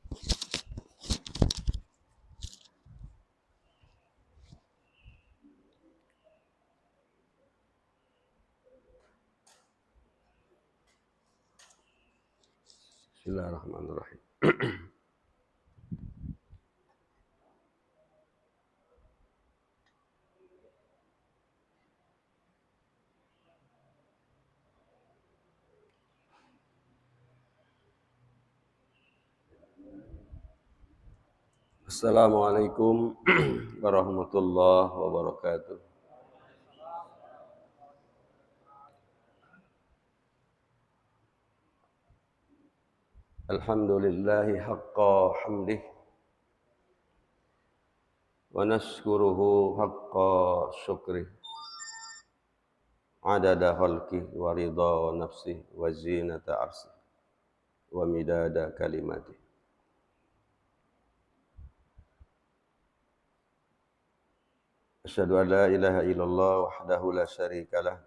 Bismillahirrahmanirrahim. Assalamualaikum warahmatullahi wabarakatuh. Alhamdulillahi haqqa hamdih wa nashkuruhu haqqa syukrih adada khalqih wa ridha nafsih wa zinata arsih wa midada kalimatih. Asyhadu an la ilaha illallah wahdahu la syarikalah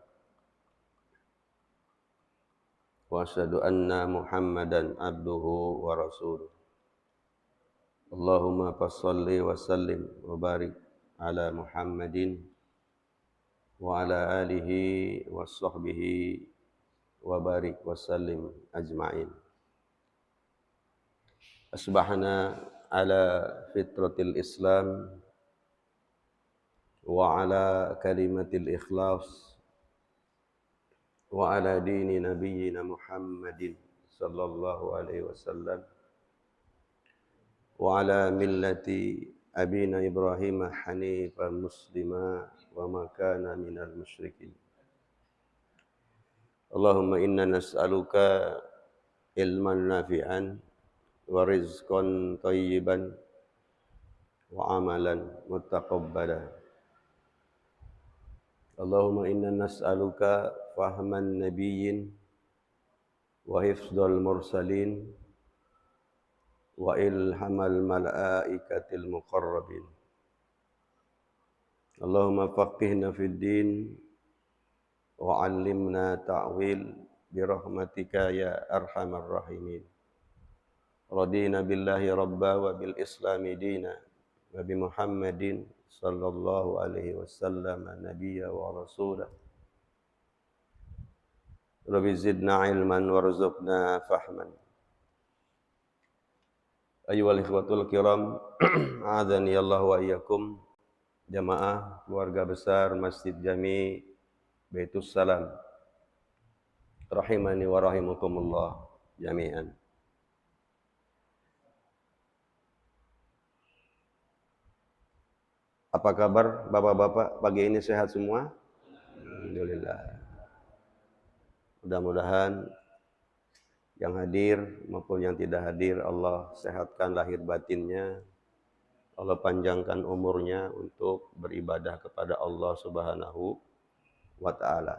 wa asyhadu anna Muhammadan abduhu wa rasuluh. Allahumma fassalli wa sallim wa barik ala Muhammadin wa ala alihi wa sahbihi wa barik wa sallim ajma'in. Asbahna ala fitratil Islam wa ala kalimatil ikhlas wa ala dini nabiyyina Muhammadin sallallahu alaihi wasallam wa ala millati abina Ibrahim hanifan muslima wa ma kana minal musyrikin. Allahumma inna nas'aluka ilman nafi'an wa rizqan thayyiban wa amalan mutaqabbala. Allahumma inna nas'aluka fahman nabiyyin wa hifdzal mursalin wa ilhamal malaikatil muqarrabin. Allahumma faqihna fid din wa 'allimna ta'wil bi rahmatika ya arhamar rahimin. Radina billahi rabba wa bil islami dina wa bi Muhammadin sallallahu alaihi wasallam nabiyya wa rasulah. Rabbi zidna ilman warzuqna fahman. Ayyuhal ikhwatul kiram, a'adzani Allah wa iyyakum, jamaah keluarga besar Masjid Jami Baitus Salam, rahimani wa rahimakumullah jami'an. Apa kabar bapak-bapak pagi ini, sehat semua? Alhamdulillah. Mudah-mudahan yang hadir maupun yang tidak hadir Allah sehatkan lahir batinnya, Allah panjangkan umurnya untuk beribadah kepada Allah Subhanahu wa ta'ala.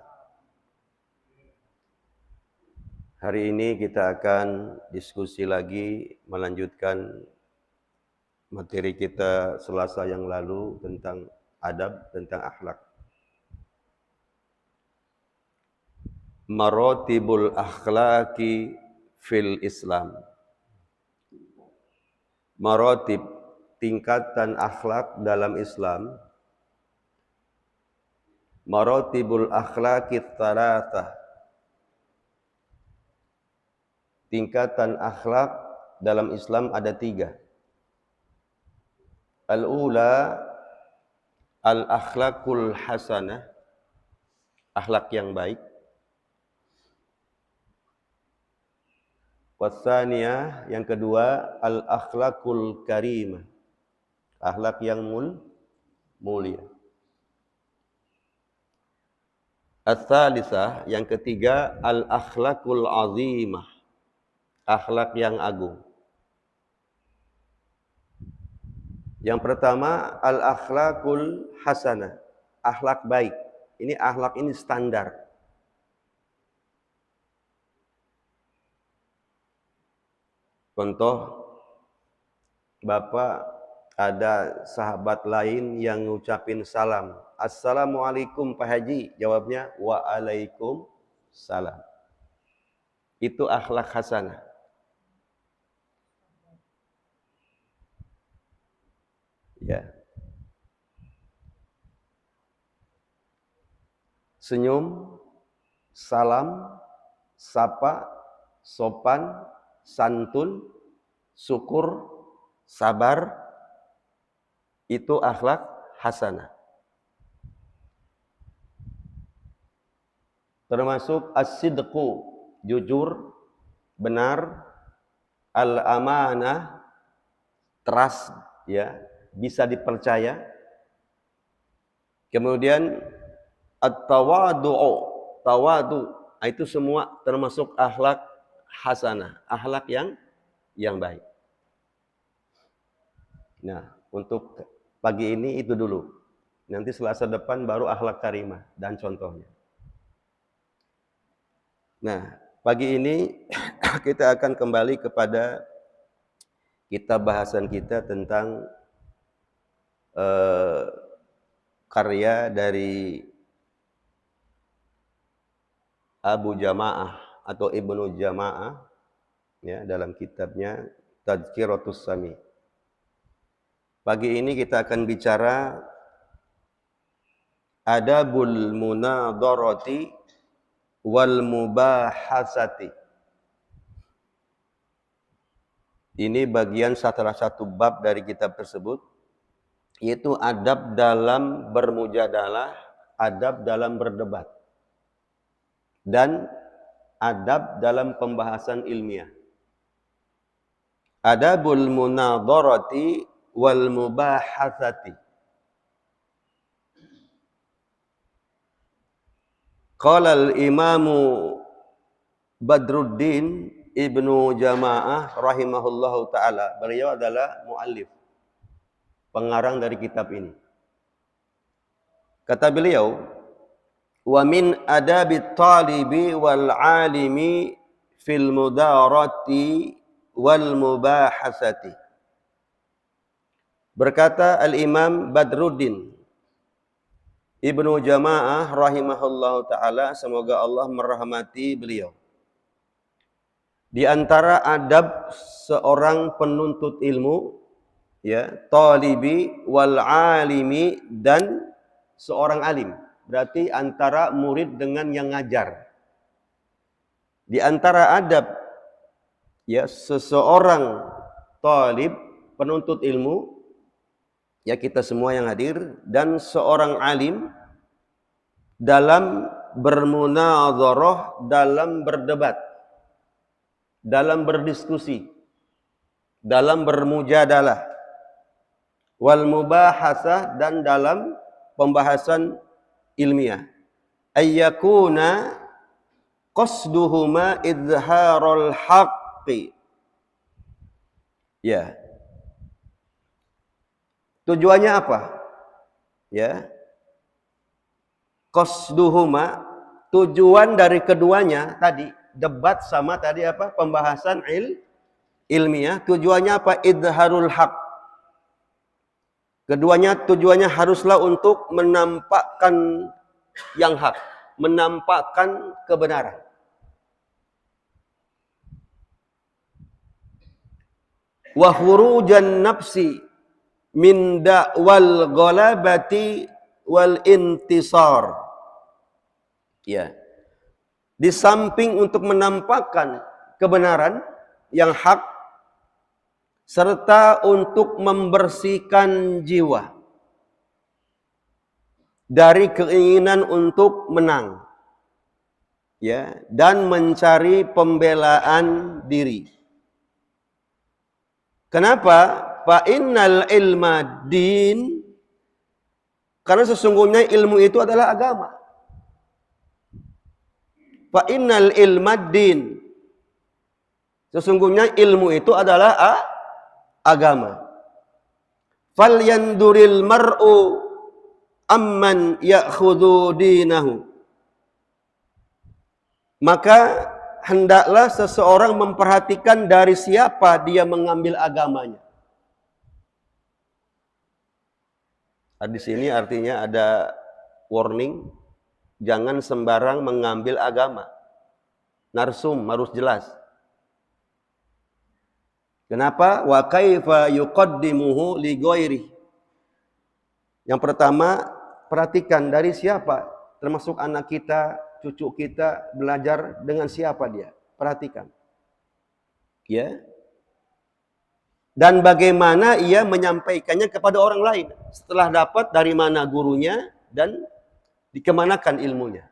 Hari ini kita akan diskusi lagi, melanjutkan materi kita Selasa yang lalu tentang adab, tentang akhlak. Maratibul akhlaqi fil Islam. Maratib, tingkatan akhlak dalam Islam. Maratibul akhlaqi tsalatsah. Tingkatan akhlak dalam Islam ada 3. Al-ula al-akhlaqul hasanah, akhlak yang baik. Wasaniyah, yang kedua, al-akhlaqul karimah, akhlak yang mulia. Ats-tsalisah, yang ketiga, al-akhlaqul azimah, akhlak yang agung. Yang pertama, al-akhlaqul hasanah, akhlak baik. Ini akhlak ini standar. Contoh, Bapak ada sahabat lain yang ngucapin salam, Assalamualaikum Pak Haji, jawabnya Waalaikumsalam. Itu akhlak hasanah. Ya. Senyum, salam, sapa, sopan, santun, syukur, sabar, itu akhlak hasanah. Termasuk as-sidqu, jujur, benar, al-amanah, trust, ya, bisa dipercaya. Kemudian at-tawadu'u, tawadu, itu semua termasuk akhlak hasanah, akhlak yang baik. Nah, untuk pagi ini itu dulu. Nanti Selasa depan baru akhlak karimah dan contohnya. Nah, pagi ini kita akan kembali kepada kitab bahasan kita tentang karya dari Abu Jamaah atau Ibnu Jamaah, ya, dalam kitabnya Tadhkiratus Sami. Pagi ini kita akan bicara adabul munadharati wal mubahasati. Ini bagian salah satu bab dari kitab tersebut, yaitu adab dalam bermujadalah, adab dalam berdebat, dan adab dalam pembahasan ilmiah. Adabul munadharati wal mubahasati. Qala al-imamu Badruddin Ibnu Jamaah rahimahullahu ta'ala. Beliau adalah muallif, pengarang dari kitab ini. Kata beliau, wa min adabit talibi wal alimi fil mudarati wal mubahasati. Berkata al-imam Badruddin Ibnu Jamaah rahimahullahu ta'ala, semoga Allah merahmati beliau. Di antara adab seorang penuntut ilmu, ya, talibi wal alimi, dan seorang alim. Berarti antara murid dengan yang ngajar. Di antara adab, ya, seseorang talib, penuntut ilmu, ya, kita semua yang hadir, dan seorang alim dalam bermunadharah, dalam berdebat, dalam berdiskusi, dalam bermujadalah, wal mubahasah, dan dalam pembahasan ilmiah. Ayyakuna qasduhuma idharul haqqi. Ya. Tujuannya apa? Ya. Qasduhuma, tujuan dari keduanya tadi, debat sama tadi apa? Pembahasan ilmiah. Tujuannya apa? Idharul haq. Keduanya tujuannya haruslah untuk menampakkan yang hak, menampakkan kebenaran. Wa khurujan nafsi min da'wal ghalabati wal intisar. Ya. Di samping untuk menampakkan kebenaran yang hak, serta untuk membersihkan jiwa dari keinginan untuk menang, ya, dan mencari pembelaan diri. Kenapa? Fa innal ilma din, karena sesungguhnya ilmu itu adalah agama. Fa innal ilma din, sesungguhnya ilmu itu adalah agama. Fal yanduril mar'u amman ya'khudhu dinahu. Maka hendaklah seseorang memperhatikan dari siapa dia mengambil agamanya. Di sini artinya ada warning, jangan sembarang mengambil agama. Narsum harus jelas. Kenapa? Wa kaifa yuqaddimuhu li ghairi. Yang pertama, perhatikan dari siapa, termasuk anak kita, cucu kita, belajar dengan siapa dia. Perhatikan. Ya. Dan bagaimana ia menyampaikannya kepada orang lain. Setelah dapat dari mana gurunya dan dikemanakan ilmunya.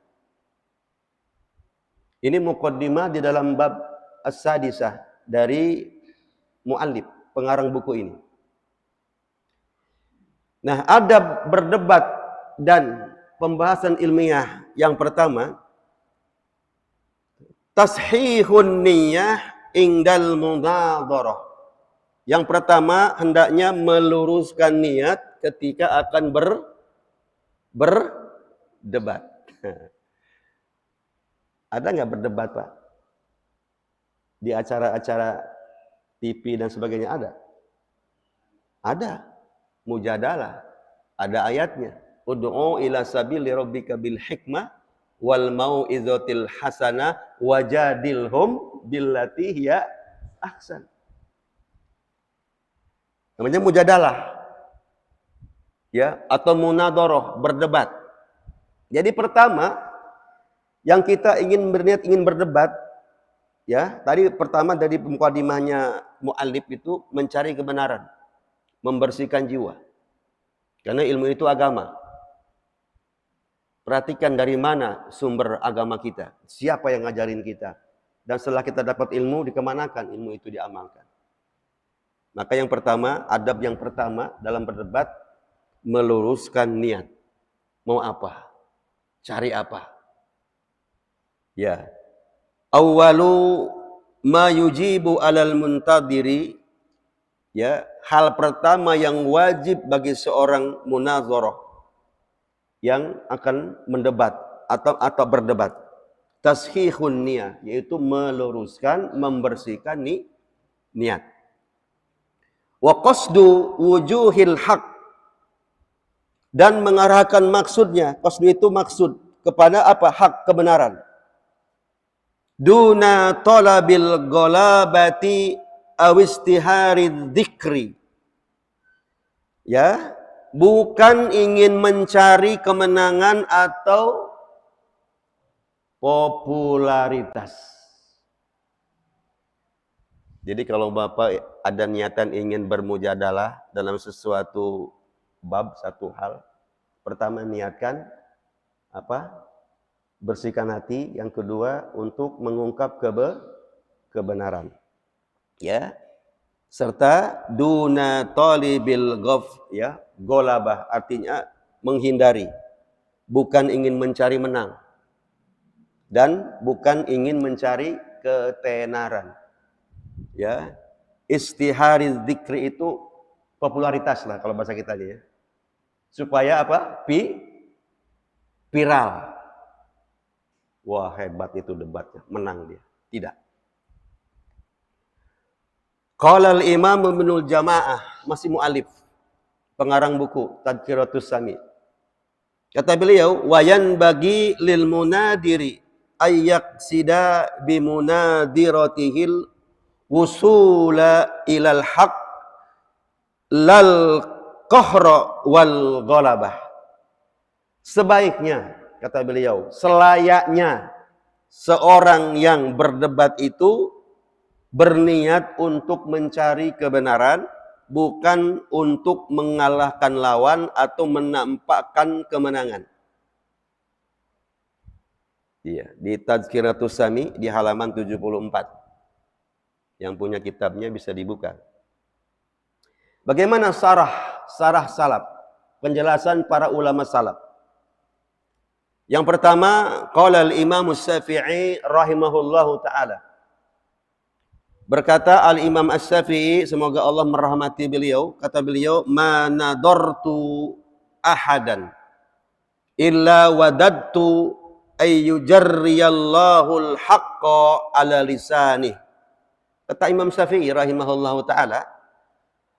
Ini muqaddimah di dalam bab as-sadisah dari muallif, pengarang buku ini. Nah, adab berdebat dan pembahasan ilmiah yang pertama, tashihun niyyah indal munadharah. Yang pertama, hendaknya meluruskan niat ketika akan berdebat. Ada nggak berdebat, Pak? Di acara-acara TV dan sebagainya ada? Ada. Mujadalah. Ada ayatnya. Ud'u ila sabili rabbika bil hikmah wal mau'izatil hasanah wajadilhum billati hiya ahsan. Namanya mujadalah. Ya, atau munadharah, berdebat. Jadi pertama yang kita ingin berniat ingin berdebat, ya, tadi pertama dari mukadimahnya muallif itu mencari kebenaran, membersihkan jiwa. Karena ilmu itu agama. Perhatikan dari mana sumber agama kita, siapa yang ngajarin kita. Dan setelah kita dapat ilmu, dikemanakan ilmu itu diamalkan. Maka yang pertama, adab yang pertama dalam berdebat, meluruskan niat. Mau apa? Cari apa? Ya. Awwalu ma yujibu alal muntadiri, ya, hal pertama yang wajib bagi seorang munazarah yang akan mendebat atau berdebat, tashihun niyah, yaitu meluruskan, membersihkan niat. Wa qasdu wujuhil haq, dan mengarahkan maksudnya. Qasdu itu maksud kepada apa? Hak, kebenaran. Duna talabil ghalabati aw istiharid dzikri. Ya, bukan ingin mencari kemenangan atau popularitas. Jadi kalau Bapak ada niatan ingin bermujadalah dalam sesuatu bab, satu hal, pertama niatkan apa? Bersihkan hati. Yang kedua untuk mengungkap kebenaran. Ya. Serta duna talibil ghaf, ya, golabah artinya menghindari, bukan ingin mencari menang dan bukan ingin mencari ketenaran. Ya, istihari dzikri itu popularitas lah kalau bahasa kita ya. Supaya apa? Viral. Wah, hebat itu debatnya, menang dia. Tidak. Qala al-Imam Ibnul Jamaah, masih mu'alif, pengarang buku Tadhkiratus Sami. Kata beliau, wayan bagi lil munadiri ayyaqsida bimunadiratihil wusula ilal haq lal qahra wal ghalabah. Sebaiknya, kata beliau, selayaknya seorang yang berdebat itu berniat untuk mencari kebenaran, bukan untuk mengalahkan lawan atau menampakkan kemenangan. Iya, di Tadhkiratus Sami di halaman 74. Yang punya kitabnya bisa dibuka. Bagaimana sarah salaf? Penjelasan para ulama salaf. Yang pertama, qala al-Imam Asy-Syafi'i rahimahullahu taala. Berkata al-Imam Asy-Syafi'i, semoga Allah merahmati beliau, kata beliau, ma nadartu ahadan illa wadadtu ayyujarriyallahu al-haqqa ala lisanih. Kata Imam Syafi'i rahimahullahu taala,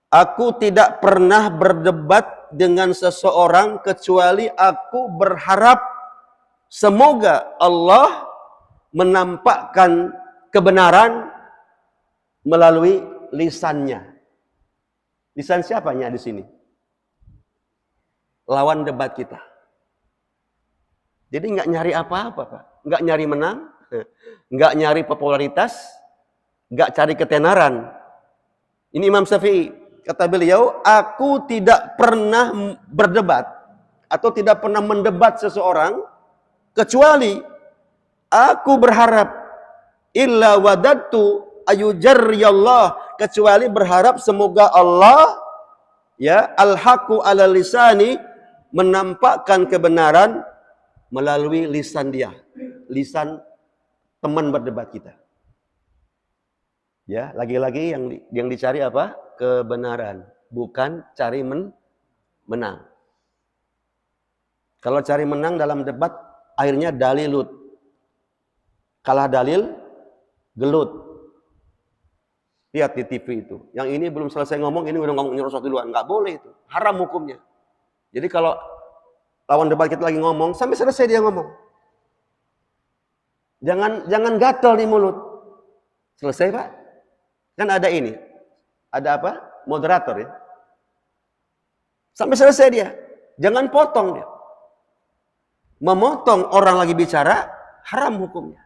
aku tidak pernah berdebat dengan seseorang kecuali aku berharap semoga Allah menampakkan kebenaran melalui lisannya. Lisan siapanya di sini? lawan debat kita. Jadi nggak nyari apa-apa, Pak. Nggak nyari menang, nggak nyari popularitas, nggak cari ketenaran. Ini Imam Syafi'i. Kata beliau, aku tidak pernah berdebat atau tidak pernah mendebat seseorang kecuali aku berharap illa wadattu ayujarriyallah, kecuali berharap semoga Allah ya al-haqqu ala lisani, menampakkan kebenaran melalui lisan dia, lisan teman berdebat kita. Ya, lagi-lagi yang dicari apa? Kebenaran, bukan cari menang. Kalau cari menang dalam debat, akhirnya dalilut. Kalah dalil, gelut. Lihat di TV itu. Yang ini belum selesai ngomong, ini udah ngomong nyerosot duluan. Nggak boleh itu. Haram hukumnya. Jadi kalau lawan debat kita lagi ngomong, sampai selesai dia ngomong. Jangan gatel di mulut. Selesai, Pak? Kan ada ini. Ada apa? Moderator ya. Sampai selesai dia. Jangan potong dia. Memotong orang lagi bicara, haram hukumnya.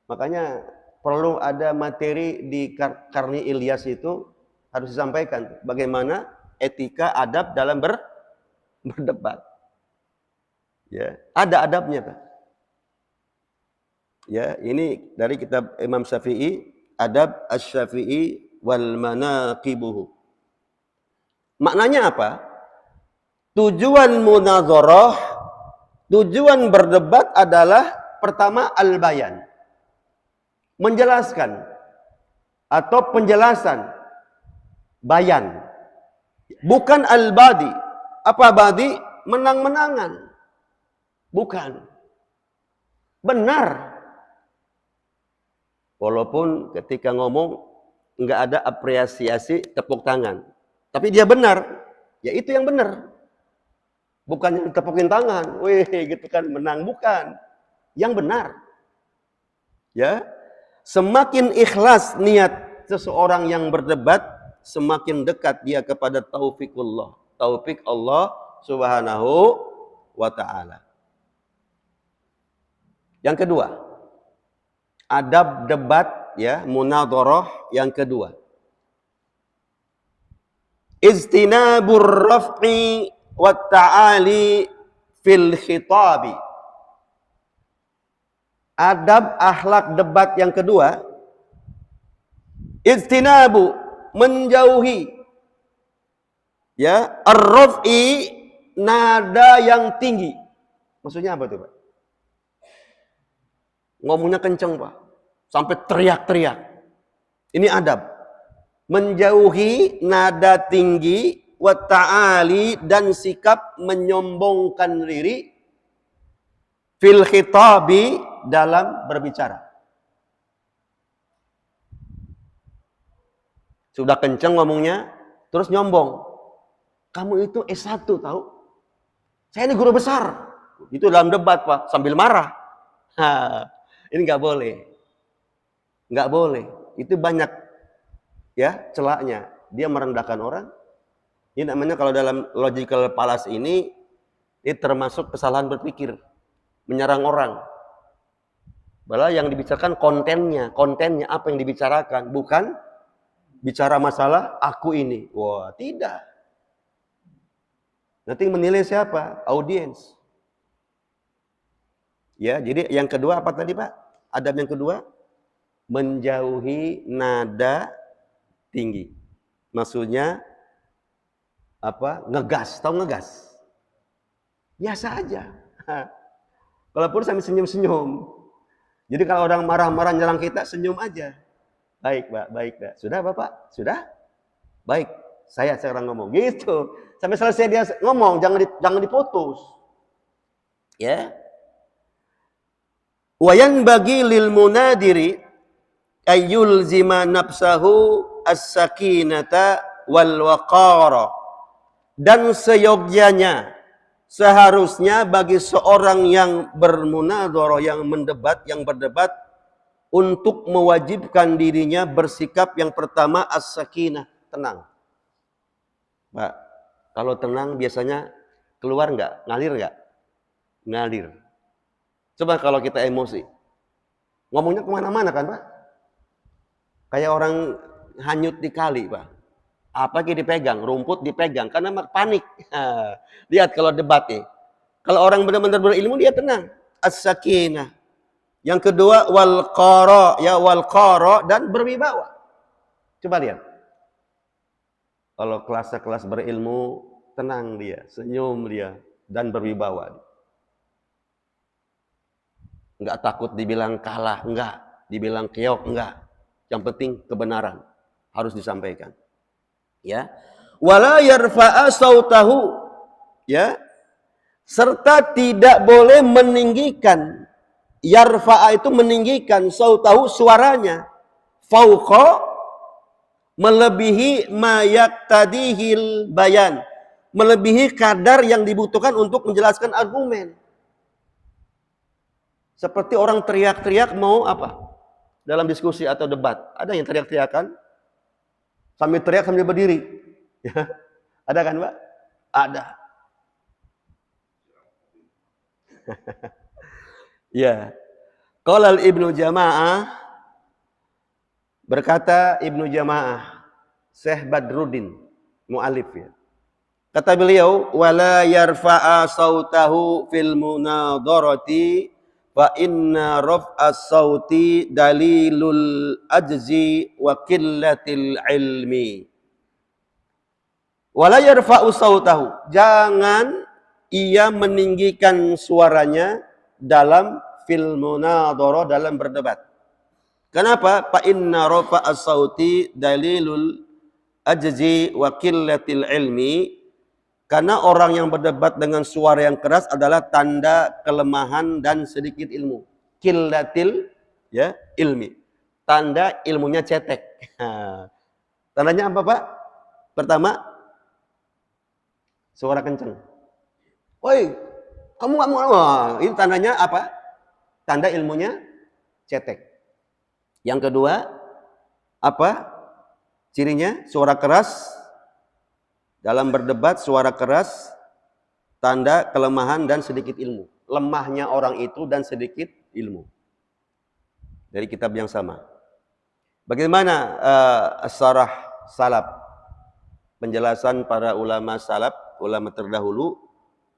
Makanya perlu ada materi di Karni Ilyas itu harus disampaikan. Bagaimana etika adab dalam berdebat. Ya, ada adabnya, Pak. Ya, ini dari kitab Imam Syafi'i, Adab Asy-Syafi'i wal Manaqibuhu. Maknanya apa? Tujuan munazarah, tujuan berdebat adalah pertama al-bayan. Menjelaskan atau penjelasan, bayan. Bukan al-badi. Apa badi? Menang-menangan. Bukan. Benar. Walaupun ketika ngomong nggak ada apresiasi tepuk tangan. Tapi dia benar. Ya itu yang benar. Bukan yang tepukin tangan. Wih, gitu kan menang. Bukan. Yang benar. Ya. Semakin ikhlas niat seseorang yang berdebat, semakin dekat dia kepada taufikullah. Taufik Allah Subhanahu wa ta'ala. Yang kedua, adab debat ya, munadharah yang kedua. Istinabur raf'i wat ta'ali fil khitabi. Adab akhlak debat yang kedua, istinabu, menjauhi ya, ar-raf'i, nada yang tinggi. Maksudnya apa tuh, Pak? Ngomongnya kenceng, Pak. Sampai teriak-teriak. Ini adab. Menjauhi nada tinggi, wa ta'ali, dan sikap menyombongkan diri, fil khitabi, dalam berbicara. Sudah kenceng ngomongnya, terus nyombong. Kamu itu S1 tahu? Saya ini guru besar. Itu dalam debat, Pak, sambil marah. Ini nggak boleh. Nggak boleh. Itu banyak ya celaknya. Dia merendahkan orang. Ini namanya kalau dalam logical fallacy ini termasuk kesalahan berpikir. Menyerang orang. Bahwa yang dibicarakan kontennya apa yang dibicarakan, bukan bicara masalah aku ini. Wah, tidak. Nanti menilai siapa? Audiens. Ya, jadi yang kedua apa tadi, Pak? Adab yang kedua, menjauhi nada tinggi. Maksudnya apa? Ngegas, tahu ngegas? Biasa aja. Kalaupun sambil senyum-senyum. Jadi kalau orang marah-marah nyerang kita, senyum aja. Baik, Pak, baik, Pak. Sudah, Bapak? Sudah? Baik, saya sekarang ngomong. Gitu. Sampai selesai dia ngomong, jangan diputus. Ya. Wa yanbaghi lil munadiri ayyul zima nafsahu as-sakinata wal waqara. Dan seyogyanya, seharusnya bagi seorang yang bermunadharah, yang mendebat, yang berdebat, untuk mewajibkan dirinya bersikap yang pertama as-sakinah, tenang. Pak, kalau tenang biasanya keluar nggak? Ngalir nggak? Ngalir. Coba kalau kita emosi, ngomongnya kemana-mana kan Pak? Kayak orang hanyut di kali Pak. Apalagi dipegang, rumput dipegang, karena panik. Lihat kalau debat nih. Kalau orang benar-benar berilmu, dia tenang. As-sakinah. Yang kedua, wal-qara, ya wal-qara, dan berwibawa. Coba lihat. Kalau kelas-kelas berilmu, tenang dia, senyum dia, dan berwibawa. Enggak takut dibilang kalah, enggak. Dibilang keok, enggak. Yang penting kebenaran harus disampaikan. Ya, wala yarfa'a sautahu, ya, serta tidak boleh meninggikan, yarfa'a itu meninggikan, sautahu suaranya, fauqa, melebihi ma yaqtadihil bayan, melebihi kadar yang dibutuhkan untuk menjelaskan argumen. Seperti orang teriak-teriak mau apa? Dalam diskusi atau debat, ada yang teriak-teriakan sambil teriak sambil berdiri. Ya. Ada kan, Pak? Ada. Ya. Qala Ibnu Jamaah, berkata Ibnu Jamaah, Syekh Badruddin, mu'alif ya. Kata beliau, wala yarfa'a sautahu fil munadharati fa inna raf'as sauti dalilul ajzi wa qillatil ilmi. Wala yarfa'u sautahu, jangan ia meninggikan suaranya dalam fil munadharah, dalam berdebat. Kenapa? Fa inna rafa'as sauti dalilul ajzi wa qillatil ilmi. Karena orang yang berdebat dengan suara yang keras adalah tanda kelemahan dan sedikit ilmu. Qillatil, ya, ilmi. Tanda ilmunya cetek. Tandanya apa, Pak? Pertama, suara kenceng. Woi, kamu nggak mau? Ini tandanya apa? Tanda ilmunya cetek. Yang kedua, apa? Cirinya suara keras. Dalam berdebat, suara keras, tanda kelemahan dan sedikit ilmu. Lemahnya orang itu dan sedikit ilmu. Dari kitab yang sama. Bagaimana as-sarah salaf? Penjelasan para ulama salaf, ulama terdahulu.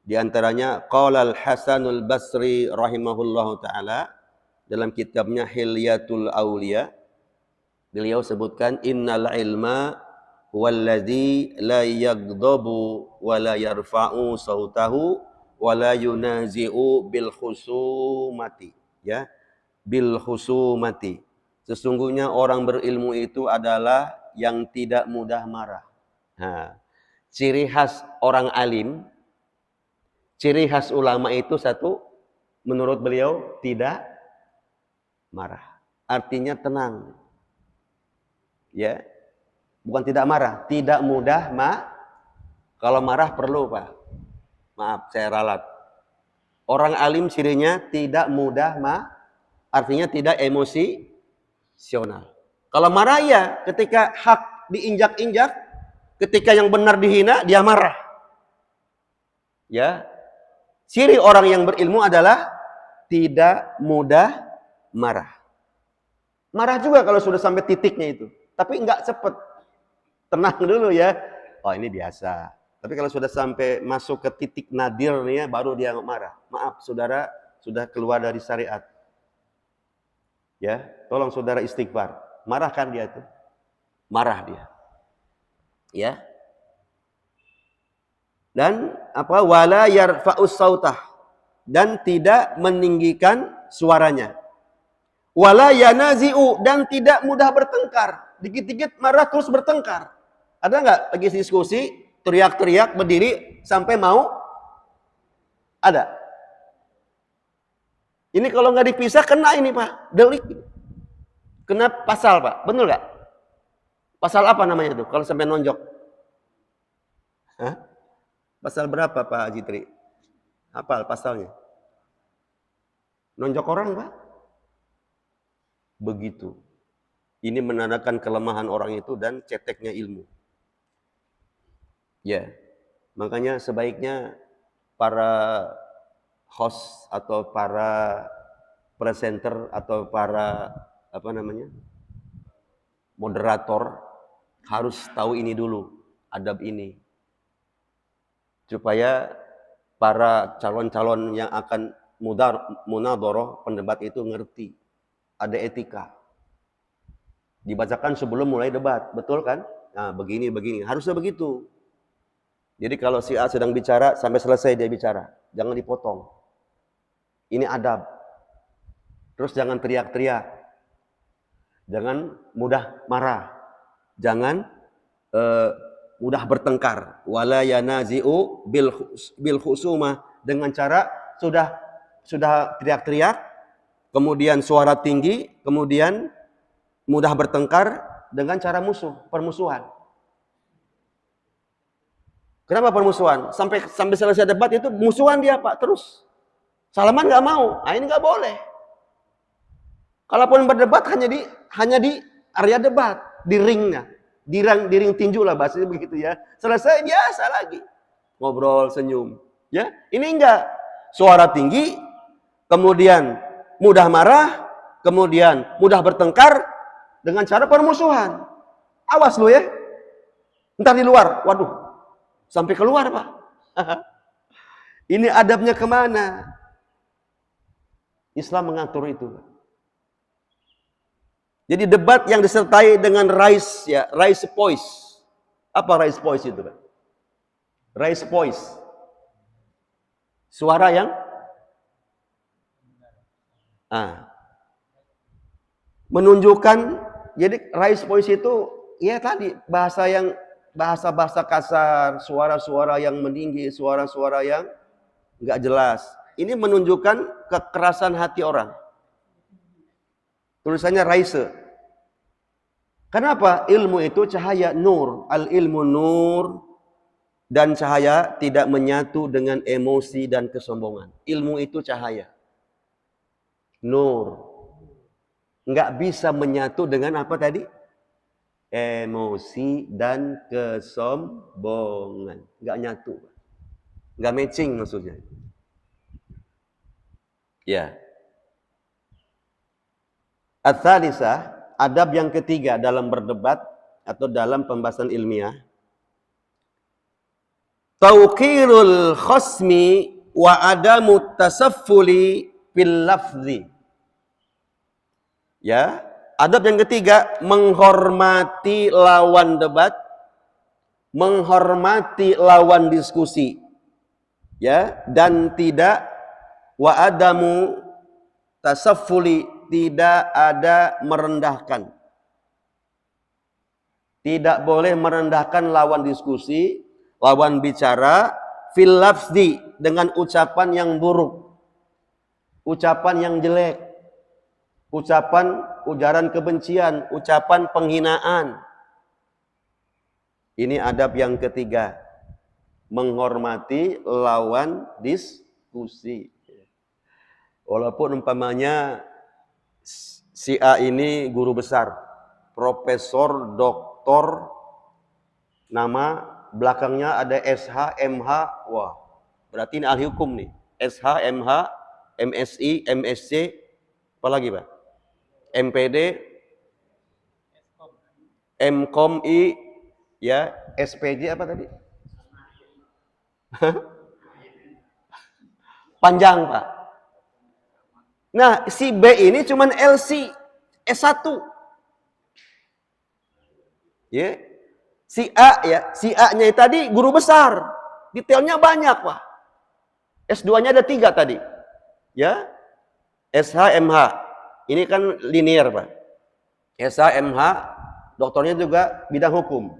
Di antaranya, qala al-Hasanul Basri rahimahullahu ta'ala. Dalam kitabnya Hilyatul Aulia. Beliau sebutkan, innal ilma walladzi la yaghdabu wa la yarfa'u sautahu wa la yunazi'u bil khusumati, ya, bil khusumati. Sesungguhnya orang berilmu itu adalah yang tidak mudah marah. Nah, ciri khas orang alim, ciri khas ulama itu satu, menurut beliau tidak marah. Artinya tenang. Ya. Bukan tidak marah, tidak mudah kalau marah perlu, Pak. Maaf, saya ralat. Orang alim cirinya tidak mudah artinya tidak emosional. Kalau marah ya, ketika hak diinjak-injak, ketika yang benar dihina, dia marah. Ya. Ciri orang yang berilmu adalah tidak mudah marah. Marah juga kalau sudah sampai titiknya itu, tapi enggak cepat. Tenang dulu ya. Oh, ini biasa. Tapi kalau sudah sampai masuk ke titik nadir nih ya, baru dia marah. Maaf, saudara sudah keluar dari syariat. Ya, tolong saudara istighfar. Marahkan dia tuh. Marah dia. Ya. Dan apa? Wala yarfa'us sautah. Dan tidak meninggikan suaranya. Wala yanazi'u, dan tidak mudah bertengkar. Dikit-dikit marah terus bertengkar. Ada nggak lagi diskusi, teriak-teriak, berdiri, sampai mau? Ada. Ini kalau nggak dipisah, kena ini Pak, delik. Kena pasal Pak, betul nggak? Pasal apa namanya tuh, kalau sampai nonjok? Hah? Pasal berapa Pak Jitri? Hafal pasalnya? Nonjok orang Pak? Begitu. Ini menandakan kelemahan orang itu dan ceteknya ilmu. Ya, makanya sebaiknya para host atau para presenter atau para apa namanya moderator harus tahu ini dulu, adab ini, supaya para calon-calon yang akan munadharah pendebat itu ngerti ada etika. Dibacakan sebelum mulai debat, betul kan? Nah, begini harusnya begitu. Jadi kalau si A sedang bicara sampai selesai dia bicara, jangan dipotong. Ini adab. Terus jangan teriak-teriak, jangan mudah marah, jangan mudah bertengkar. Wala yanazi'u bil khusumah, dengan cara sudah teriak-teriak, kemudian suara tinggi, kemudian mudah bertengkar dengan cara permusuhan. Kenapa permusuhan? Sampai selesai debat itu musuhan dia, Pak, terus. Salaman nggak mau. Nah, ini nggak boleh. Kalaupun berdebat hanya di area debat, di ringnya. Di ring tinju lah bahasanya begitu ya. Selesai biasa lagi. Ngobrol, senyum. Ya, ini enggak. Suara tinggi, kemudian mudah marah, kemudian mudah bertengkar dengan cara permusuhan. Awas lu ya. Ntar di luar, waduh. Sampai keluar, Pak. Ini adabnya kemana? Islam mengatur itu. Jadi debat yang disertai dengan raise voice. Apa raise voice itu, Pak? Raise voice. Suara yang menunjukkan, jadi raise voice itu ya tadi bahasa kasar, suara-suara yang meninggi, suara-suara yang nggak jelas. Ini menunjukkan kekerasan hati orang. Tulisannya raise. Kenapa? Ilmu itu cahaya, nur. Al-ilmu nur, dan cahaya tidak menyatu dengan emosi dan kesombongan. Ilmu itu cahaya. Nur. Nggak bisa menyatu dengan apa tadi? Emosi dan kesombongan. Nggak nyatu. Nggak matching maksudnya. Ya. Ats-tsalisah, adab yang ketiga dalam berdebat atau dalam pembahasan ilmiah. Tauqirul khasmi wa adamu tasaffuli fil lafzi. Ya, adab yang ketiga, menghormati lawan debat, menghormati lawan diskusi. Ya, dan tidak wa adamu tasaffuli, tidak ada merendahkan. Tidak boleh merendahkan lawan diskusi, lawan bicara, fil lafzi, dengan ucapan yang buruk, ucapan yang jelek, ujaran kebencian, ucapan penghinaan. Ini adab yang ketiga, menghormati lawan diskusi. Walaupun umpamanya si A ini guru besar, profesor, doktor, nama belakangnya ada SH, MH, wah, berarti ini ahli hukum nih. SH, MH, MSI, MSc, apa lagi, Pak? MPD, MCOMI, ya, SPJ apa tadi? Panjang, Pak. Nah, si B ini cuman LC, S1. Ya. Si A ya, si A-nya tadi guru besar. Detailnya banyak, Pak. S2-nya ada 3 tadi. Ya. SH, MH. Ini kan linear, Pak. SH, MH, doktornya juga bidang hukum.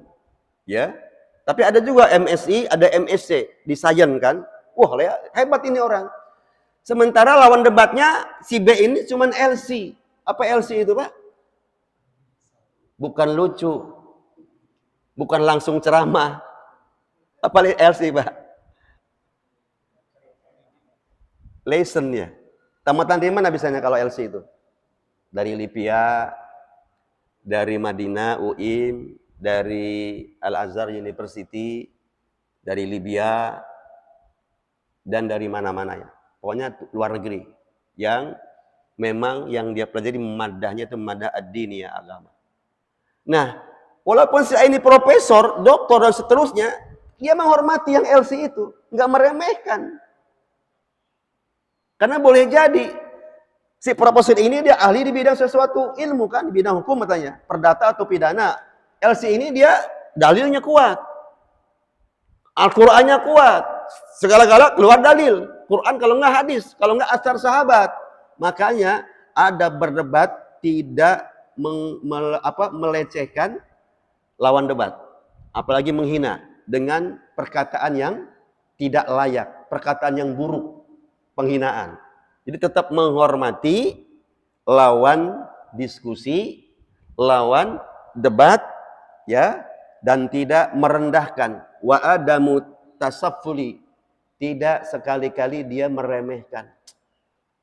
Ya. Tapi ada juga MSI, ada MSc, di sains kan. Wah, hebat ini orang. Sementara lawan debatnya si B ini cuman LC. Apa LC itu, Pak? Bukan lucu. Bukan langsung ceramah. Apa LC, Pak? Lesson ya. Tamatan di mana bisanya kalau LC itu? Dari Lipia, dari Madinah, UIM, dari Al-Azhar University, dari Libya, dan dari mana-mana ya. Pokoknya luar negeri. Yang memang yang dia pelajari madahnya itu madah ad-diniyah, agama. Nah, walaupun saya ini profesor, doktor, dan seterusnya, dia menghormati yang LC itu. Nggak meremehkan. Karena boleh jadi, si profesor ini dia ahli di bidang sesuatu ilmu kan, di bidang hukum katanya. Perdata atau pidana. LC ini dia dalilnya kuat. Al-Qur'annya kuat. Segala-gala keluar dalil. Quran kalau enggak hadis, kalau enggak asar sahabat. Makanya ada berdebat tidak melecehkan lawan debat. Apalagi menghina dengan perkataan yang tidak layak, perkataan yang buruk, penghinaan. Jadi tetap menghormati lawan diskusi, lawan debat, ya, dan tidak merendahkan. Wa adamu tasaffuli, tidak sekali-kali dia meremehkan.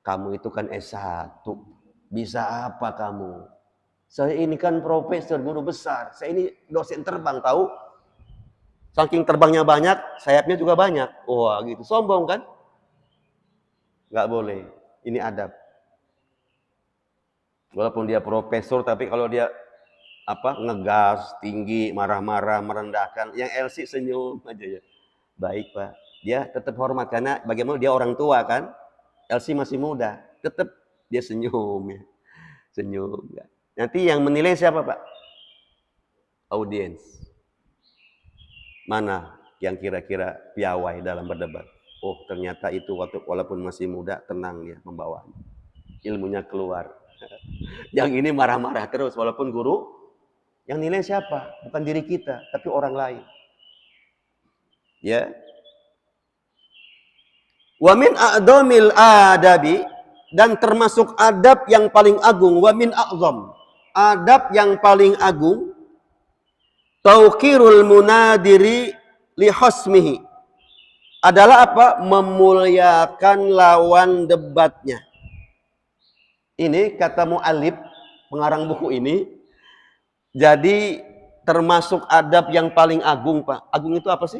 Kamu itu kan S1, bisa apa kamu? Saya ini kan profesor, guru besar, saya ini dosen terbang, tahu? Saking terbangnya banyak, sayapnya juga banyak. Wah, gitu, sombong kan? Nggak boleh, ini adab. Walaupun dia profesor, tapi kalau dia ngegas, tinggi, marah-marah, merendahkan, yang LC senyum aja ya. Baik Pak, dia tetap hormat karena bagaimana dia orang tua kan, LC masih muda, tetap dia senyum ya, senyum. Ya. Nanti yang menilai siapa Pak? Audiens. Mana yang kira-kira piawai dalam berdebat? Oh ternyata itu walaupun masih muda tenang dia membawanya, ilmunya keluar. Yang ini marah-marah terus walaupun guru, yang nilai siapa? Bukan diri kita, tapi orang lain. Ya. Wa min a'dhamil adabi, dan termasuk adab yang paling agung, wa min a'dham, adab yang paling agung, tauqirul munadiri li husmihi, adalah apa? Memuliakan lawan debatnya. Ini kata mu'allif, pengarang buku ini, jadi termasuk adab yang paling agung Pak. Agung itu apa sih?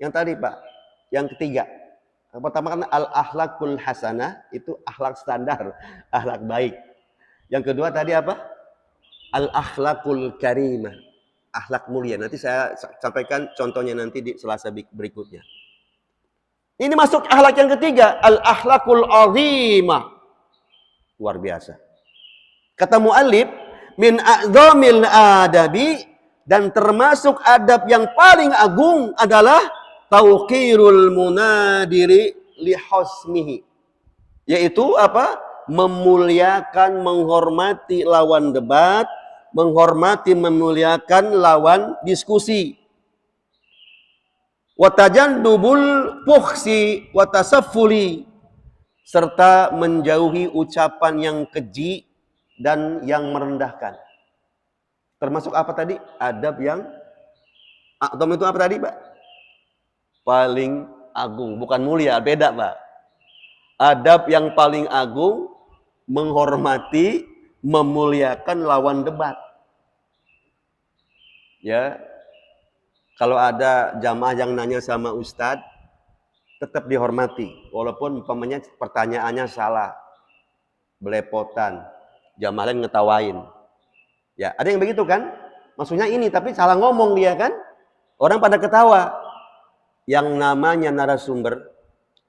Yang tadi Pak, yang ketiga. Yang pertama kan al-akhlakul hasanah, itu akhlak standar, akhlak baik. Yang kedua tadi apa? Al-akhlakul karimah, akhlak mulia. Nanti saya sampaikan contohnya nanti di Selasa berikutnya. Ini masuk akhlak yang ketiga, al-akhlakul azimah. Luar biasa. Kata mu'allif, min a'dhamil adabi, dan termasuk adab yang paling agung adalah tauqirul munadiri li husmihi, yaitu apa? Memuliakan, menghormati lawan debat, menghormati, memuliakan lawan diskusi. Wa tajannubul fuhsi wa tasaffuli, serta menjauhi ucapan yang keji dan yang merendahkan. Termasuk apa tadi? Adab yang a'dham itu apa tadi, Pak? Paling agung, bukan mulia, beda Pak. Adab yang paling agung, menghormati, memuliakan lawan debat. Ya, kalau ada jamaah yang nanya sama ustadz, tetap dihormati, walaupun umpamanya pertanyaannya salah, belepotan, jamaah lain ngetawain. Ya, ada yang begitu kan? Maksudnya ini, tapi salah ngomong dia kan? Orang pada ketawa. Yang namanya narasumber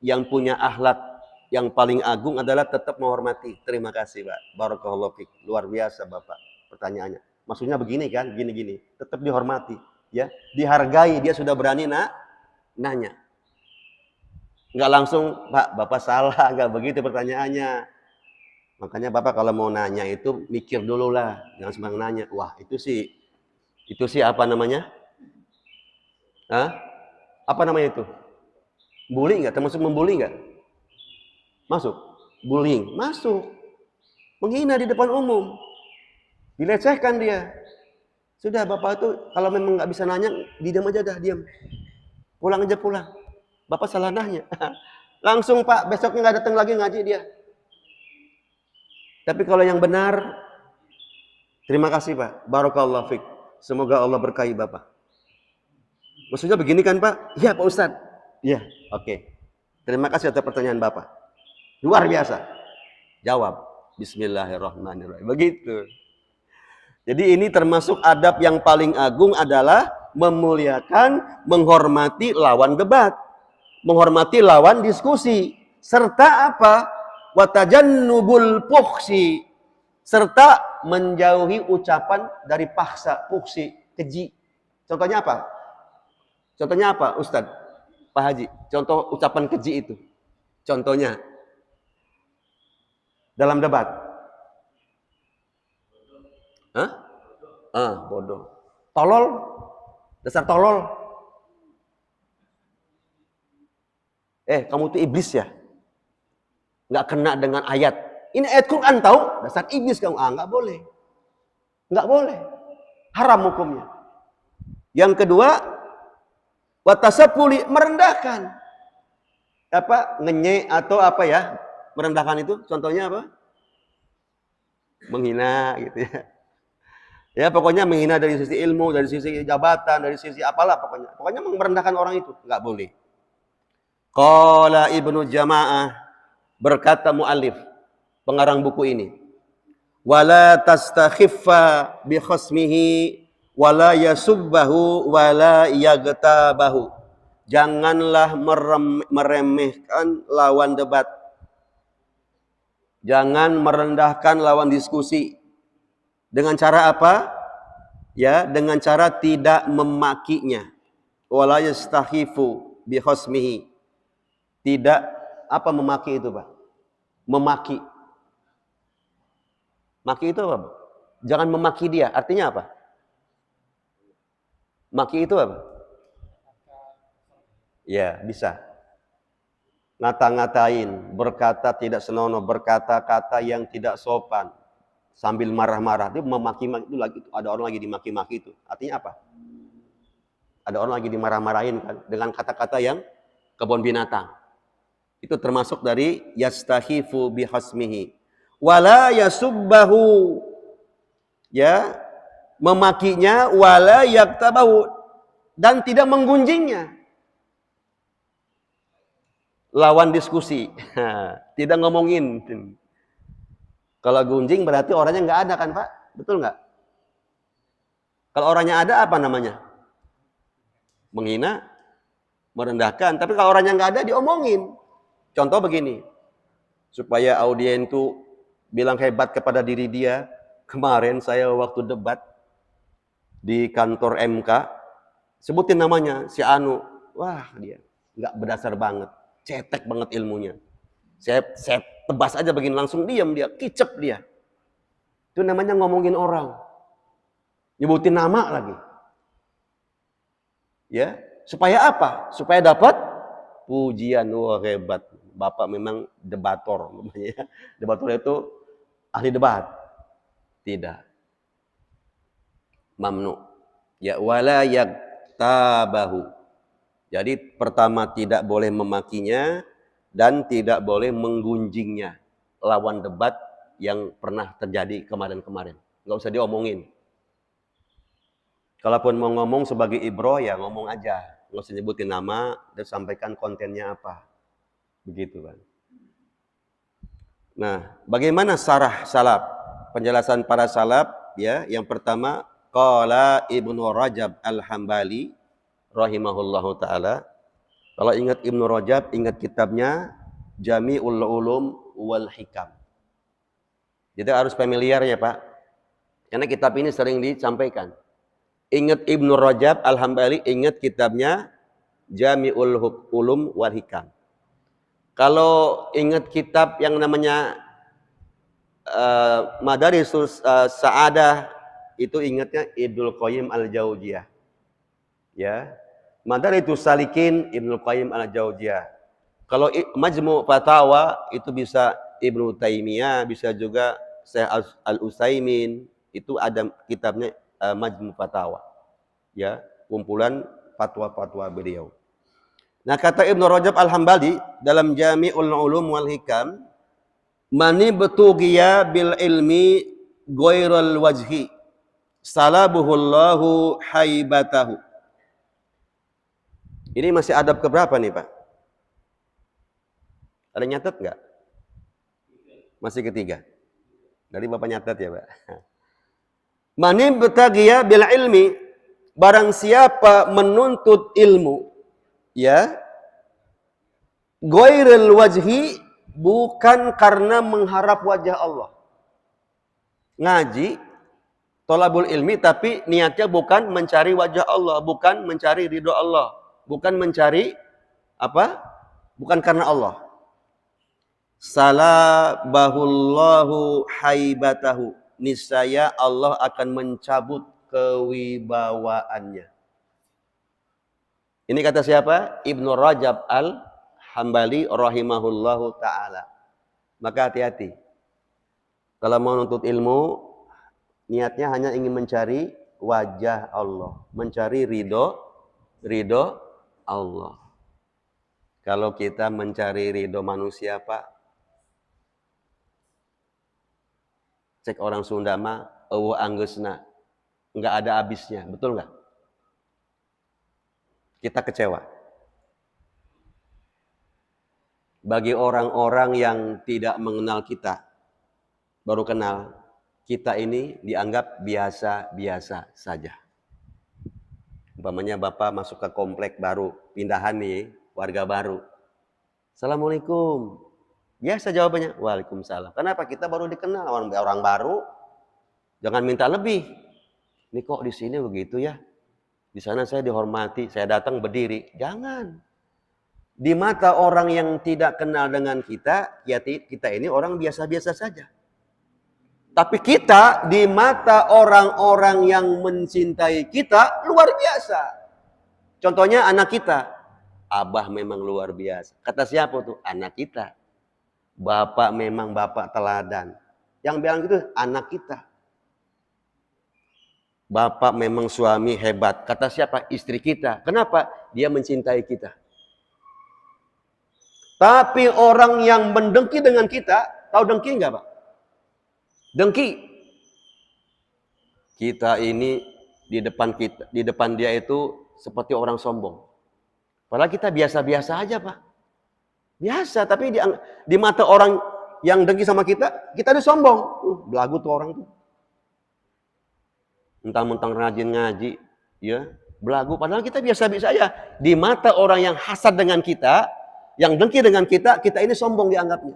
yang punya akhlak yang paling agung adalah tetap menghormati. Terima kasih Pak, barakallahu fiik, luar biasa Bapak pertanyaannya. Maksudnya begini kan, gini-gini, tetap dihormati, ya, dihargai. Dia sudah berani nanya, nggak langsung Pak, Bapak salah, nggak begitu pertanyaannya. Makanya Bapak kalau mau nanya itu mikir dulu lah, jangan sembarang nanya. Wah itu sih apa namanya? Hah? Apa namanya itu? Bully nggak? Termasuk membuli nggak? Masuk. Bullying masuk. Menghina di depan umum, dilecehkan dia. Sudah Bapak itu kalau memang nggak bisa nanya, diam aja dah, diam. Pulang aja pulang. Bapak salah nanya. Langsung Pak, besoknya nggak datang lagi ngaji dia. Tapi kalau yang benar, terima kasih Pak, barakallahu fiik. Semoga Allah berkahi Bapak. Maksudnya begini kan Pak? Iya Pak Ustadz. Iya, oke. Terima kasih atas pertanyaan Bapak. Luar biasa. Jawab. Bismillahirrahmanirrahim. Begitu. Jadi ini termasuk adab yang paling agung adalah memuliakan, menghormati lawan debat. Menghormati lawan diskusi. Serta apa? Watajannubul puksi. Serta menjauhi ucapan dari paksa, puksi, keji. Contohnya apa? Contohnya apa, Ustadz? Pak Haji, contoh ucapan keji itu. Contohnya, dalam debat. Hah? Bodoh. Tolol. Dasar tolol. Kamu tuh iblis ya? Nggak kena dengan ayat. Ini ayat Quran tahu? Dasar iblis kamu. Nggak boleh. Nggak boleh. Haram hukumnya. Yang kedua, watasapuli, merendahkan. Ngenye atau apa ya? Merendahkan itu contohnya apa? Menghina gitu ya. Ya pokoknya menghina dari sisi ilmu, dari sisi jabatan, dari sisi apalah pokoknya. Pokoknya merendahkan orang itu nggak boleh. Qala Ibnu Jama'ah, berkata muallif pengarang buku ini, wala tastakhiffa bi khasmihi wala yasubbahu wala yagtabahu. Janganlah meremehkan lawan debat. Jangan merendahkan lawan diskusi. Dengan cara apa? Ya, dengan cara tidak memakinya. Wala yastakhifu bi khasmihi. Tidak apa memaki itu, Pak? Memaki. Maki itu apa? Jangan memaki dia. Artinya apa? Maki itu apa? Ya, bisa. Ngata-ngatain, berkata tidak senonoh, berkata-kata yang tidak sopan, sambil marah-marah. Dia memaki-maki itu lagi. Ada orang lagi dimaki-maki itu. Artinya apa? Ada orang lagi dimarah-marahin kan dengan kata-kata yang kebun binatang. Itu termasuk dari yastahifu bihasmihi. Wala yasubbahu. Ya, memakinya, wala yaktabahu, dan tidak menggunjingnya. Lawan diskusi. Tidak ngomongin. Kalau gunjing berarti orangnya nggak ada kan Pak? Betul nggak? Kalau orangnya ada apa namanya? Menghina, merendahkan. Tapi kalau orangnya nggak ada diomongin. Contoh begini, supaya audien itu bilang hebat kepada diri dia. Kemarin saya waktu debat di kantor MK, sebutin namanya, si Anu. Wah dia nggak berdasar banget, cetek banget ilmunya. Saya tebas aja begini, langsung diam dia, kicep dia. Itu namanya ngomongin orang. Nyebutin nama lagi. Ya, supaya apa? Supaya dapat pujian. Wah hebat. Bapak memang debator namanya. Debator itu ahli debat. Tidak. Mamnu. Ya wala yaktabahu. Jadi pertama tidak boleh memakinya dan tidak boleh menggunjingnya. Lawan debat yang pernah terjadi kemarin-kemarin. Nggak usah diomongin. Kalaupun mau ngomong sebagai ibro ya ngomong aja. Nggak usah nyebutin nama dan sampaikan kontennya apa. Begitu kan. Nah, bagaimana sarah salaf? Penjelasan para salaf ya, yang pertama qala Ibnu Rajab Al-Hambali rahimahullahu taala. Kalau ingat Ibnu Rajab, ingat kitabnya Jami'ul Ulum wal Hikam. Jadi harus familiar ya, Pak. Karena kitab ini sering disampaikan. Ingat Ibnu Rajab Al-Hambali, ingat kitabnya Jami'ul Ulum wal Hikam. Kalau ingat kitab yang namanya Madarisus Sa'adah, itu ingatnya Ibnul Qayyim Al-Jauziyah. Ya. Madaritus Salikin Ibnul Qayyim Al-Jauziyah. Kalau Majmu' Fatawa itu bisa Ibnu Taimiyah, bisa juga Syekh Al-Utsaimin, itu ada kitabnya Majmu' Fatawa. Ya, kumpulan fatwa-fatwa beliau. Nah, kata Ibnu Rajab Al-Hambali dalam Jami'ul Ulum wal Hikam, mani betughiya bil ilmi ghairal wajhi salabuhullahu haibatahu. Ini masih adab keberapa nih Pak? Ada nyatet nggak? Masih ketiga. Dari Bapak nyatet ya Pak. Mani betagia bil ilmi, barang siapa menuntut ilmu, ya, ghairil wajhi, bukan karena mengharap wajah Allah. Ngaji, tolabul ilmi, tapi niatnya bukan mencari wajah Allah, bukan mencari ridho Allah, bukan mencari apa? Bukan karena Allah. Salabahullahu haibatahu, niscaya Allah akan mencabut kewibawaannya. Ini kata siapa? Ibnu Rajab al-Hambali rahimahullahu ta'ala. Maka hati-hati. Kalau mau menuntut ilmu, niatnya hanya ingin mencari wajah Allah. Mencari ridho Allah. Kalau kita mencari ridho manusia, Pak, cek orang Sunda mah, eueuh anggeusna, enggak ada habisnya, betul enggak? Kita kecewa. Bagi orang-orang yang tidak mengenal kita, baru kenal, kita ini dianggap biasa-biasa saja. Umpamanya Bapak masuk ke komplek baru, pindahan nih, warga baru. Assalamualaikum. Biasa jawabannya, waalaikumsalam. Kenapa? Kita baru dikenal, orang baru. Jangan minta lebih. Ini kok di sini begitu ya? Di sana saya dihormati, saya datang berdiri. Jangan. Di mata orang yang tidak kenal dengan kita, kita ini orang biasa-biasa saja. Tapi kita di mata orang-orang yang mencintai kita luar biasa. Contohnya anak kita. Abah memang luar biasa. Kata siapa tuh? Anak kita. Bapak memang bapak teladan. Yang bilang gitu anak kita. Bapak memang suami hebat. Kata siapa? Istri kita. Kenapa? Dia mencintai kita. Tapi orang yang mendengki dengan kita, tahu dengki enggak Pak? Dengki. Kita ini di depan dia itu seperti orang sombong. Padahal kita biasa-biasa aja Pak. Biasa, tapi di mata orang yang dengki sama kita itu sombong. Belagu tuh orang tuh. Mentang-mentang rajin ngaji, ya, belagu. Padahal kita biasa-biasa aja. Di mata orang yang hasad dengan kita, yang dengki dengan kita ini sombong dianggapnya.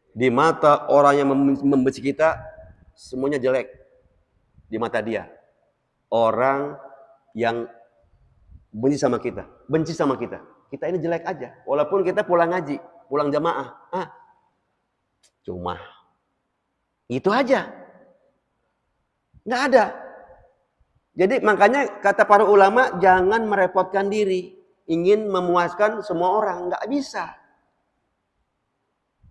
Di mata orang yang membenci kita, semuanya jelek. Di mata dia. Orang yang benci sama kita. Kita ini jelek aja. Walaupun kita pulang ngaji, pulang jamaah. Cuma itu aja. Nggak ada. Jadi makanya kata para ulama, jangan merepotkan diri. Ingin memuaskan semua orang. Nggak bisa.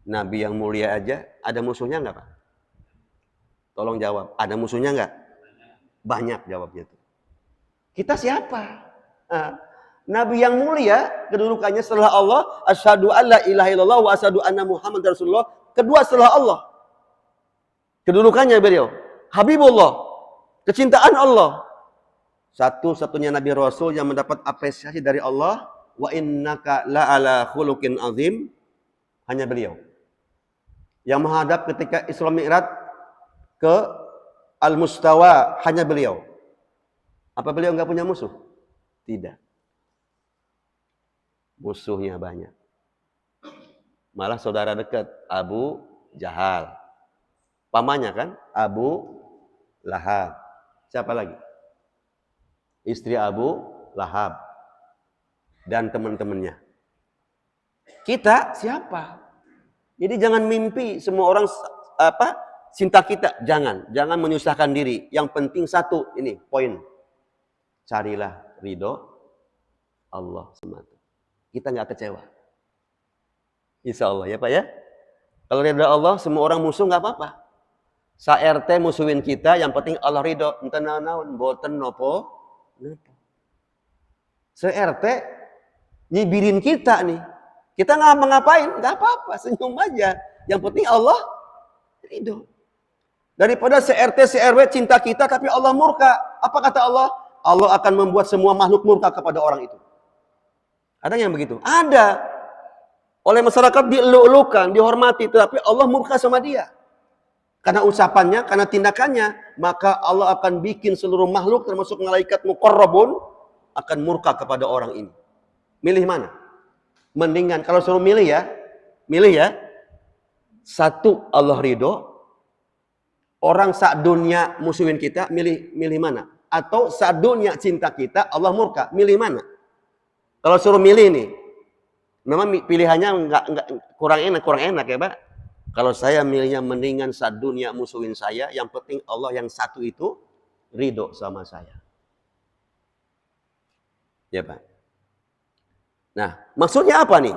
Nabi yang mulia aja, ada musuhnya nggak Pak? Tolong jawab. Ada musuhnya nggak? Banyak jawabnya tuh. Kita siapa? Nabi yang mulia, kedudukannya setelah Allah, asyhadu alla ilaha illallah wa asyhadu anna Muhammadar Rasulullah. Kedua setelah Allah. Kedudukannya beliau. Habibullah. Kecintaan Allah. Satu-satunya Nabi Rasul yang mendapat apresiasi dari Allah. Wa innaka la'ala khuluqin azim. Hanya beliau. Yang menghadap ketika Isra Mi'raj ke Al-Mustawa. Hanya beliau. Apa beliau enggak punya musuh? Tidak. Musuhnya banyak. Malah saudara dekat, Abu Jahal. Pamannya kan, Abu Lahab. Siapa lagi? Istri Abu Lahab. Dan teman-temannya. Kita siapa? Jadi jangan mimpi semua orang cinta kita. Jangan menyusahkan diri. Yang penting satu, ini poin. Carilah ridho Allah semata. Kita nggak kecewa. Insya Allah ya Pak ya. Kalau ridho Allah, semua orang musuh nggak apa-apa. Sa-RT musuhin kita, yang penting Allah ridho. Entah naon, boten nopo. Se-RT nyibirin kita nih. Kita nggak ngapain, nggak apa-apa, senyum aja. Yang penting Allah ridho. Daripada se-RT, se-RW cinta kita, tapi Allah murka. Apa kata Allah? Allah akan membuat semua makhluk murka kepada orang itu. Ada yang begitu? Ada. Oleh masyarakat dieluk-elukan, dihormati, tetapi Allah murka sama dia. Karena ucapannya, karena tindakannya, maka Allah akan bikin seluruh makhluk termasuk malaikat muqarrabun akan murka kepada orang ini. Milih mana? Mendingan kalau suruh milih ya. Satu, Allah ridho. Orang saat dunia musuhin kita, milih mana? Atau saat dunia cinta kita, Allah murka, milih mana? Kalau suruh milih nih, memang pilihannya enggak kurang enak ya, Pak. Kalau saya milihnya mendingan saat dunia musuhin saya, yang penting Allah yang satu itu ridho sama saya. Ya, Pak. Nah, maksudnya apa nih?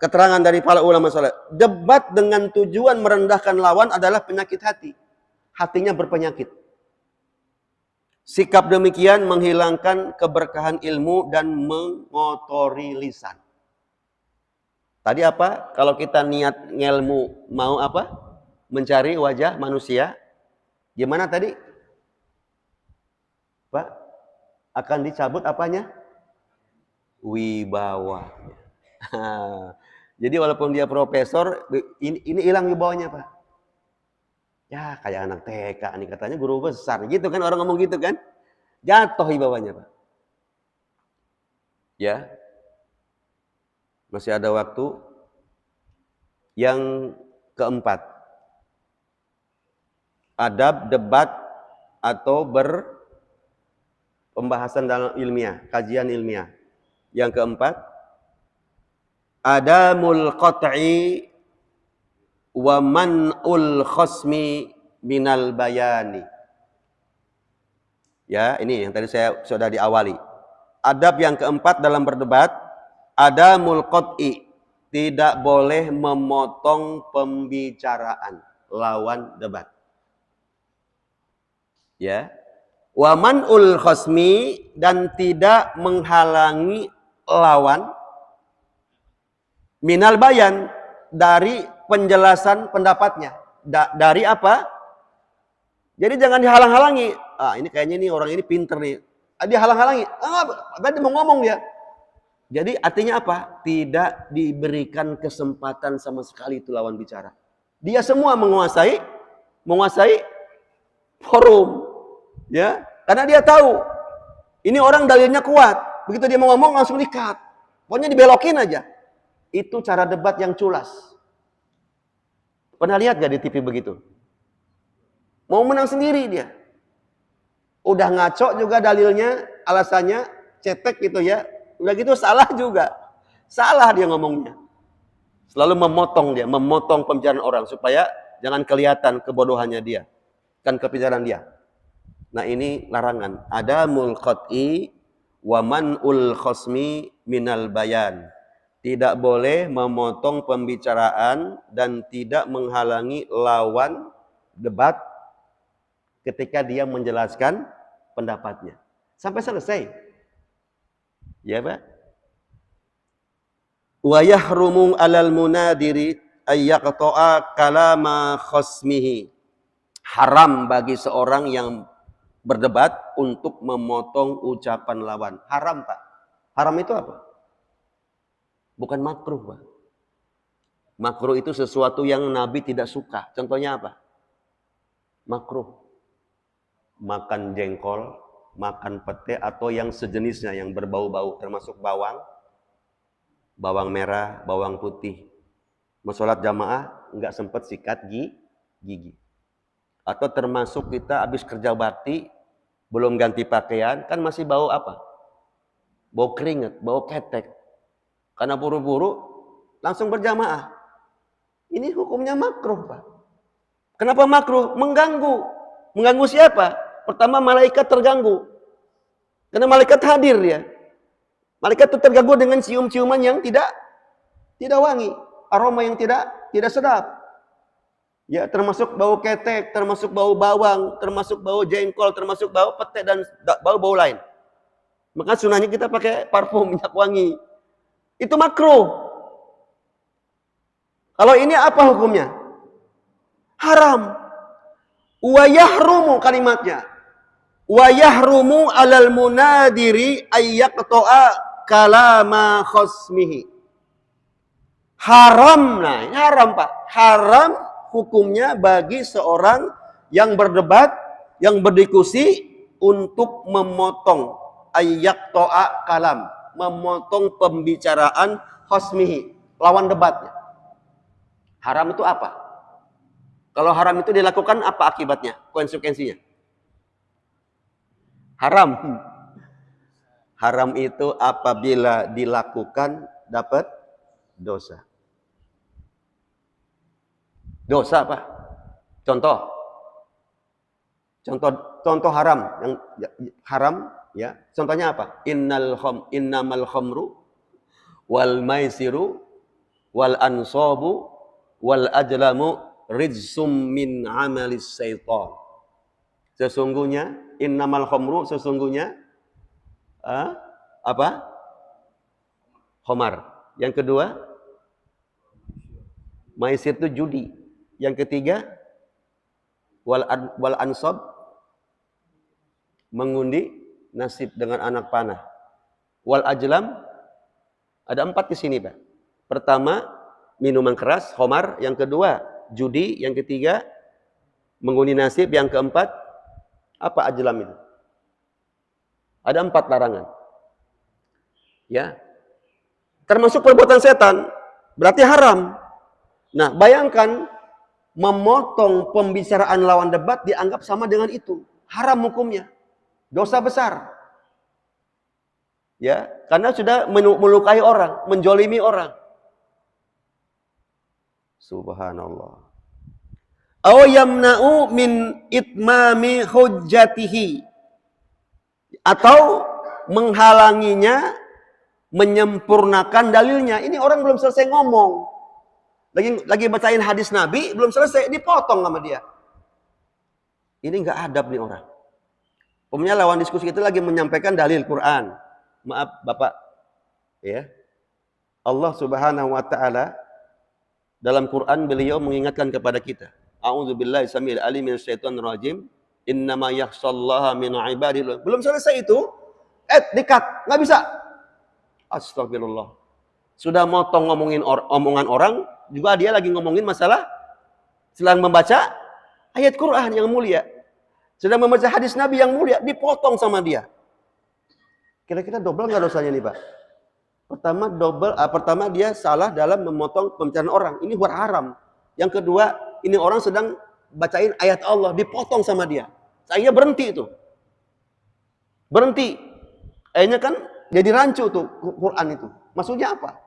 Keterangan dari para ulama saleh, debat dengan tujuan merendahkan lawan adalah penyakit hati. Hatinya berpenyakit. Sikap demikian menghilangkan keberkahan ilmu dan mengotori lisan. Tadi apa? Kalau kita niat ngelmu mau apa? Mencari wajah manusia. Gimana tadi? Pak, akan dicabut apanya? Wibawa. Jadi walaupun dia profesor, ini hilang wibawanya, Pak. Ya kayak anak TK nih, katanya guru besar. Gitu kan orang ngomong gitu kan. Jatuh wibawanya, Pak. Ya. Masih ada waktu. Yang keempat. Adab, debat, atau pembahasan dalam ilmiah. Kajian ilmiah. Yang keempat. Adamul qat'i wa man'ul khasmi minal bayani. Ya, ini yang tadi saya sudah diawali. Adab yang keempat dalam berdebat, adamul qat'i, tidak boleh memotong pembicaraan lawan debat. Ya. Wa man'ul khasmi, dan tidak menghalangi lawan minal bayan, dari penjelasan pendapatnya. Dari apa? Jadi jangan dihalang-halangi. Ini kayaknya nih orang ini pinter nih. Dia halang-halangi. Berarti mau ngomong dia. Jadi artinya apa? Tidak diberikan kesempatan sama sekali itu lawan bicara. Dia semua menguasai forum. Ya, karena dia tahu ini orang dalilnya kuat. Begitu dia mau ngomong langsung di-cut. Pokoknya dibelokin aja. Itu cara debat yang culas. Pernah lihat gak di TV begitu? Mau menang sendiri dia. Udah ngaco juga dalilnya, alasannya, cetek gitu ya. Udah gitu salah juga. Salah dia ngomongnya. Selalu memotong pembicaraan orang supaya jangan kelihatan kebodohannya dia. Kan kepikiran dia. Nah ini larangan. Adamul qat'i wa man'ul khasmi minal bayan. Tidak boleh memotong pembicaraan dan tidak menghalangi lawan debat ketika dia menjelaskan pendapatnya. Sampai selesai. Ya, Pak? Wa yahrumu 'alal munadiri ayyaqta'a kalama khasmihi. Haram bagi seorang yang berdebat untuk memotong ucapan lawan. Haram, Pak. Haram itu apa? Bukan makruh, Pak. Makruh itu sesuatu yang Nabi tidak suka. Contohnya apa? Makruh. Makan jengkol, makan pete, atau yang sejenisnya yang berbau-bau, termasuk bawang, bawang merah, bawang putih. Mau sholat jamaah, nggak sempat sikat gigi. Atau termasuk kita habis kerja bakti, belum ganti pakaian, kan masih bau apa? Bau keringat, bau ketek. Karena buru-buru, langsung berjamaah. Ini hukumnya makruh, Pak. Kenapa makruh? Mengganggu. Mengganggu siapa? Pertama, malaikat terganggu. Karena malaikat hadir ya. Malaikat itu terganggu dengan cium-ciuman yang tidak wangi. Aroma yang tidak sedap. Ya, termasuk bau ketek, termasuk bau bawang, termasuk bau jengkol, termasuk bau pete, dan bau lain. Maka sunahnya kita pakai parfum, minyak wangi. Itu makruh. Kalau ini apa hukumnya? Haram. Wa yahrumu kalimatnya. Wa yahrumu 'alal munadiri ay yaqta'a kalama khasmihi. Haram, nah ini haram Pak. Haram hukumnya bagi seorang yang berdebat, yang berdiskusi untuk memotong ayyak to'a kalam, memotong pembicaraan khasmihi, lawan debatnya. Haram itu apa? Kalau haram itu dilakukan apa akibatnya, konsekuensinya? Haram. Haram itu apabila dilakukan dapat dosa. Dosa apa? Contoh haram yang haram ya. Contohnya apa? Innamal khamru wal maisiru wal ansabu wal ajlamu rijsum min amalis syaitan. Sesungguhnya innamal khamru, sesungguhnya apa? Khamar. Yang kedua, maisir itu judi. Yang ketiga, wal ansab, mengundi nasib dengan anak panah. Wal ajlam, ada 4 di sini, Pak. Pertama, minuman keras, khamar. Yang kedua, judi. Yang ketiga, mengundi nasib. Yang keempat, apa ajlam itu? Ada 4 larangan. Ya. Termasuk perbuatan setan, berarti haram. Nah, bayangkan memotong pembicaraan lawan debat dianggap sama dengan itu. Haram hukumnya. Dosa besar. Ya, karena sudah melukai orang, menjolimi orang. Subhanallah. Aw yamna'u min itmami hujjatihi, atau menghalanginya menyempurnakan dalilnya. Ini orang belum selesai ngomong. Lagi bacain hadis Nabi, belum selesai, dipotong sama dia. Ini enggak adab nih orang. Pokoknya lawan diskusi itu lagi menyampaikan dalil Quran. Maaf Bapak. Ya. Allah Subhanahu wa taala dalam Quran beliau mengingatkan kepada kita. A'udzubillahi samil alim minasyaitonir rajim. Innama yakhshallaha min ibadillah. Belum selesai itu, dikat, enggak bisa. Astagfirullah. Sudah motong ngomongin omongan orang, juga dia lagi ngomongin masalah sedang membaca ayat Quran yang mulia. Sedang membaca hadis Nabi yang mulia, dipotong sama dia. Kira-kira double nggak dosanya nih Pak? Pertama dia salah dalam memotong pembicaraan orang. Ini buat haram. Yang kedua, ini orang sedang bacain ayat Allah, dipotong sama dia. Saya berhenti itu. Berhenti. Akhirnya kan jadi rancu tuh Quran itu. Maksudnya apa?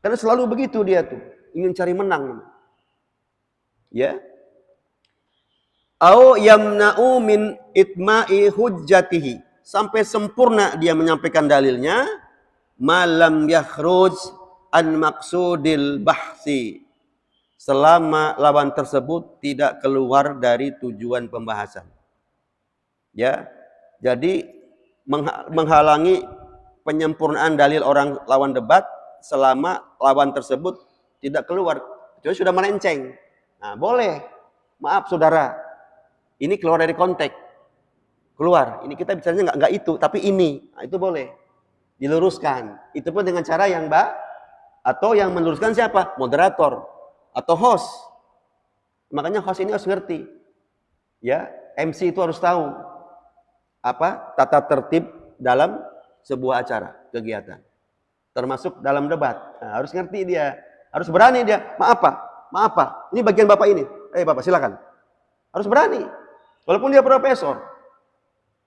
Karena selalu begitu dia tuh, ingin cari menang. Ya. Au yamna'u min itma'i hujjatihi, sampai sempurna dia menyampaikan dalilnya, malam yakhruj an maqsudil bahsi, selama lawan tersebut tidak keluar dari tujuan pembahasan. Ya. Jadi menghalangi penyempurnaan dalil orang lawan debat selama lawan tersebut tidak keluar, kecuali sudah melenceng. Nah, boleh. Maaf saudara, ini keluar dari konteks. Keluar. Ini kita bicaranya enggak itu, tapi ini. Nah, itu boleh. Diluruskan. Itu pun dengan cara yang atau yang meluruskan siapa? Moderator atau host. Makanya host ini harus ngerti. Ya, MC itu harus tahu apa tata tertib dalam sebuah acara, kegiatan. Termasuk dalam debat. Nah, harus ngerti dia. Harus berani dia. Maaf Pak. Ini bagian Bapak ini. Bapak silakan. Harus berani. Walaupun dia profesor.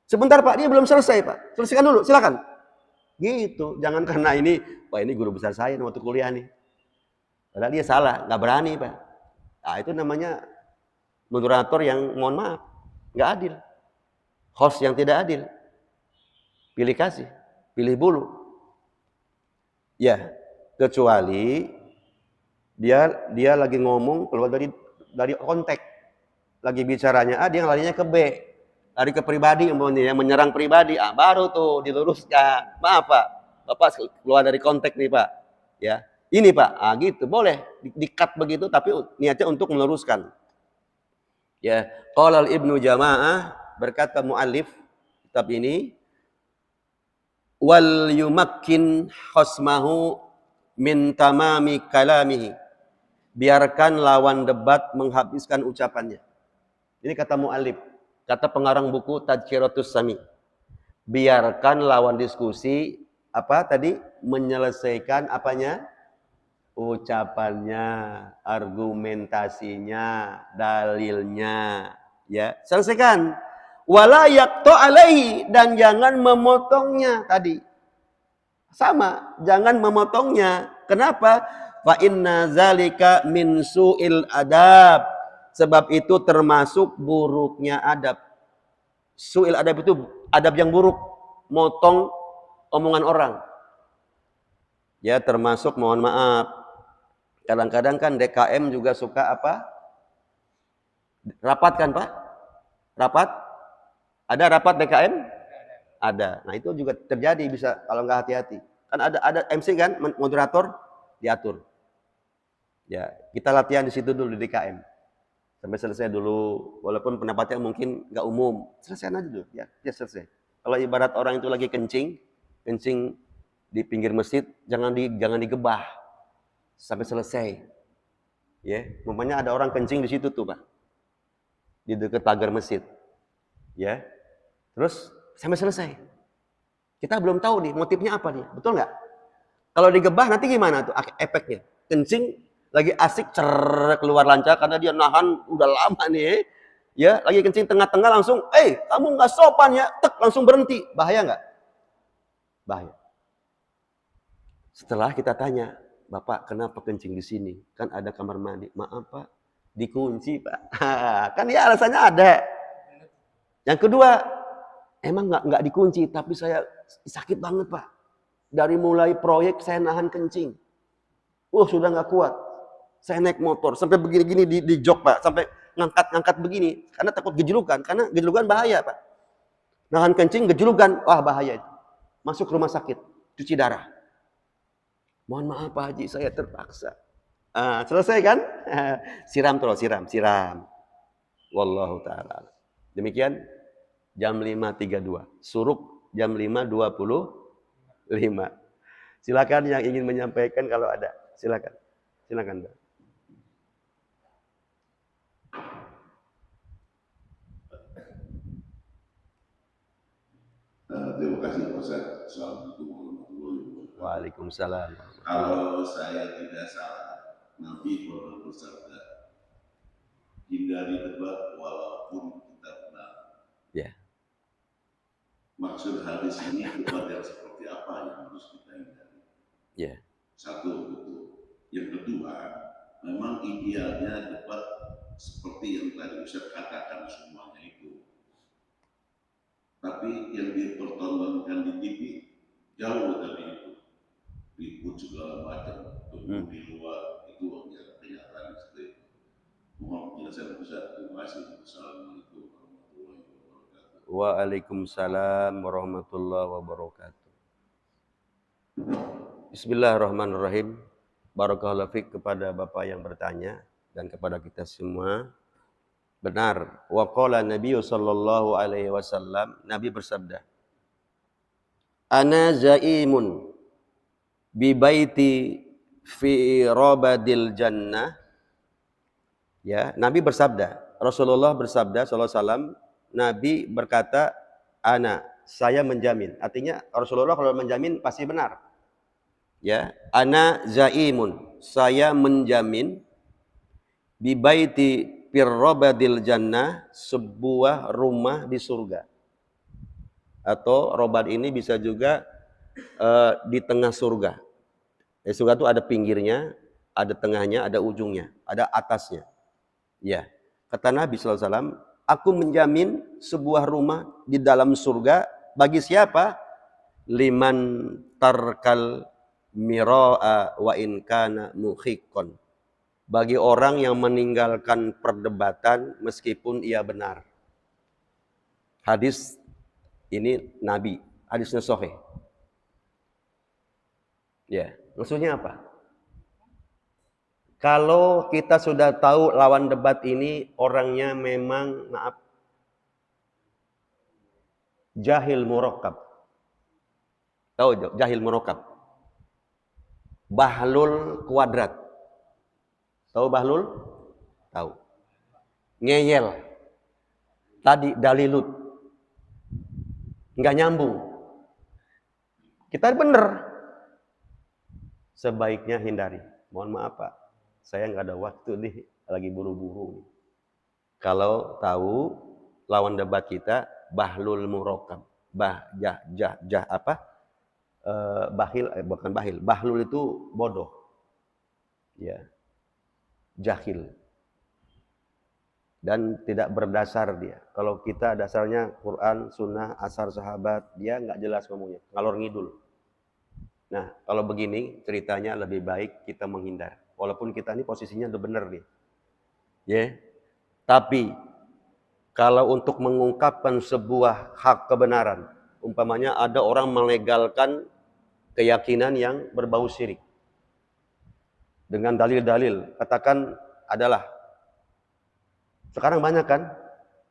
Sebentar Pak, dia belum selesai Pak. Selesaikan dulu, silakan. Gitu. Jangan karena ini, wah ini guru besar saya waktu kuliah nih. Padahal dia salah, nggak berani Pak. Nah, itu namanya moderator yang mohon maaf, nggak adil. Host yang tidak adil. Pilih kasih, pilih bulu. Ya, kecuali dia lagi ngomong keluar dari konteks. Lagi bicaranya A, dia larinya ke B. Lari ke pribadi, yang menyerang pribadi. Baru tuh diluruskan. Maaf Pak, Bapak keluar dari konteks nih Pak. Ya, ini Pak, gitu boleh di-cut begitu, tapi niatnya untuk meluruskan. Ya, qala Ibnu Jamaah berkata muallif kitab ini, wal yumakkin khasmahu min tamami kalamihi. Biarkan lawan debat menghabiskan ucapannya. Ini kata muallif, kata pengarang buku Tadhkiratus Sami. Biarkan lawan diskusi apa tadi menyelesaikan apanya? Ucapannya, argumentasinya, dalilnya, ya. Selesaikan. Wala yaqta alaihi, dan jangan memotongnya tadi. Sama, jangan memotongnya. Kenapa? Fa inna zalika min su'il adab. Sebab itu termasuk buruknya adab. Su'il adab itu adab yang buruk, motong omongan orang. Ya, termasuk mohon maaf. Kadang-kadang kan DKM juga suka apa? Rapat kan, Pak? Rapat? Ada rapat DKM? Ada. Nah, itu juga terjadi bisa kalau nggak hati-hati. Kan ada MC kan, moderator diatur. Ya, kita latihan di situ dulu di DKM. Sampai selesai dulu, walaupun pendapatnya mungkin nggak umum. Selesai aja dulu, ya selesai. Kalau ibarat orang itu lagi kencing di pinggir masjid, jangan digebah sampai selesai. Ya, umpamanya ada orang kencing di situ tuh, Pak. Di dekat pagar masjid. Ya. Terus sampai selesai. Kita belum tahu nih motifnya apa nih, betul nggak? Kalau digebah nanti gimana tuh efeknya? Kencing lagi asik keluar lancar karena dia nahan udah lama nih. Ya, lagi kencing tengah-tengah langsung, kamu nggak sopan ya, langsung berhenti. Bahaya nggak? Bahaya. Setelah kita tanya, Bapak kenapa kencing di sini? Kan ada kamar mandi. Maaf Pak, dikunci Pak. Kan ya alasannya ada. Yang kedua, emang nggak dikunci, tapi saya sakit banget Pak. Dari mulai proyek saya nahan kencing. Sudah nggak kuat. Saya naik motor sampai begini-gini di jok Pak, sampai ngangkat begini karena takut gejulukan, karena gejulukan bahaya Pak. Nahan kencing gejulukan, wah bahaya itu. Masuk rumah sakit, cuci darah. Mohon maaf Pak Haji, saya terpaksa. Selesai kan? Siram terus, siram. Wallahu ta'ala. Demikian jam 5.32. Suruk jam 5.25. Silakan yang ingin menyampaikan kalau ada. Silakan Pak. Terima kasih Pak Ustaz. Assalamualaikum warahmatullahi wabarakatuh. Waalaikumsalam. Kalau saya tidak salah, Nabi pernah bersabda, hindari debat walaupun kita benar. Ya. Maksud hadis ini debat yang seperti apa yang harus kita hindari? Ya. Satu, betul. Yang kedua, memang idealnya debat seperti yang tadi Ustaz katakan semuanya itu. Tapi yang dipertontonkan di TV jauh dari itu, ribut segala macam, tunggu di luar, itu kenyataan seperti itu. Mohon penjelasan Ustaz. Terima kasih. Assalamualaikum warahmatullahi wabarakatuh. Waalaikumsalam warahmatullahi wabarakatuh. Bismillahirrahmanirrahim. Barakallahu fiik kepada Bapak yang bertanya dan kepada kita semua. Benar, waqala Nabi sallallahu alaihi wasallam, Nabi bersabda, ana zaimun bi baiti fi rabadil jannah. Ya, Nabi bersabda, Rasulullah bersabda sallallahu alaihi wasallam, Nabi berkata, saya menjamin. Artinya Rasulullah kalau menjamin pasti benar. Ya, ana zaimun, saya menjamin bi baiti firrobadil jannah, sebuah rumah di surga. Atau robad ini bisa juga di tengah surga. Di surga itu ada pinggirnya, ada tengahnya, ada ujungnya, ada atasnya. Ya, kata Nabi SAW, aku menjamin sebuah rumah di dalam surga bagi siapa? Liman tarkal mira'a wa in kana muhiqqan. Bagi orang yang meninggalkan perdebatan meskipun ia benar. Hadis ini Nabi, hadisnya sahih. Ya, maksudnya apa? Kalau kita sudah tahu lawan debat ini orangnya memang Jahil murakkab. Tahu jahil murakkab? Bahlul kuadrat. Tahu bahlul? Tahu. Ngeyel. Tadi dalilut. Nggak nyambung. Kita bener. Sebaiknya hindari. Mohon maaf Pak, saya nggak ada waktu nih, lagi buru-buru. Kalau tahu lawan debat kita bahlul murakkab, bahil, bukan bahil, bahlul itu bodoh, ya, jahil, dan tidak berdasar dia. Kalau kita dasarnya Quran, Sunnah, asar sahabat, dia nggak jelas ngomongnya, ngalor ngidul. Nah, kalau begini ceritanya lebih baik kita menghindar. Walaupun kita ini posisinya udah benar nih. Ya. Tapi kalau untuk mengungkapkan sebuah hak kebenaran, umpamanya ada orang melegalkan keyakinan yang berbau syirik. Dengan dalil-dalil, katakan adalah sekarang banyak kan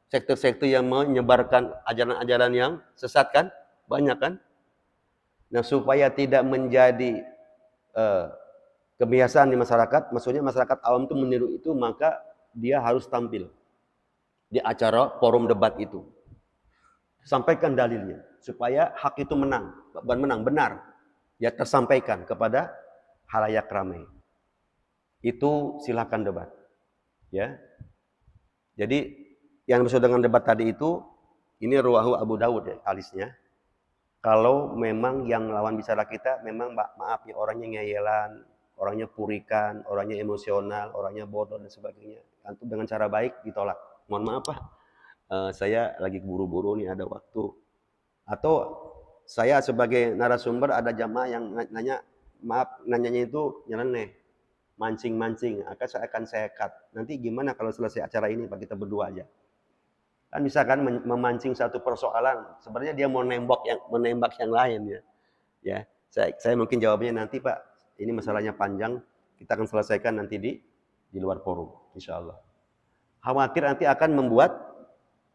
sekte-sekte yang menyebarkan ajaran-ajaran yang sesat kan? Banyak kan? Nah, supaya tidak menjadi kebiasaan di masyarakat, maksudnya masyarakat awam itu meniru itu, maka dia harus tampil di acara forum debat itu. Sampaikan dalilnya, supaya hak itu menang, benar. Ya tersampaikan kepada halayak ramai. Itu silakan debat. Ya. Jadi yang maksud dengan debat tadi itu, ini ruwahu Abu Dawud ya, alisnya. Kalau memang yang lawan bicara kita memang maaf ya orangnya ngeyelan, orangnya purikan, orangnya emosional, orangnya bodoh dan sebagainya. Tentu dengan cara baik ditolak. Mohon maaf Pak, saya lagi buru-buru nih ada waktu. Atau saya sebagai narasumber ada jamaah yang nanya, maaf nanyanya itu nyeleneh, mancing-mancing, saya akan cut. Nanti gimana kalau selesai acara ini Pak, kita berdua aja. Kan bisa kan memancing satu persoalan, sebenarnya dia mau menembak yang lain ya. Ya, saya mungkin jawabnya nanti Pak. Ini masalahnya panjang, kita akan selesaikan nanti di luar forum, insya Allah. Khawatir nanti akan membuat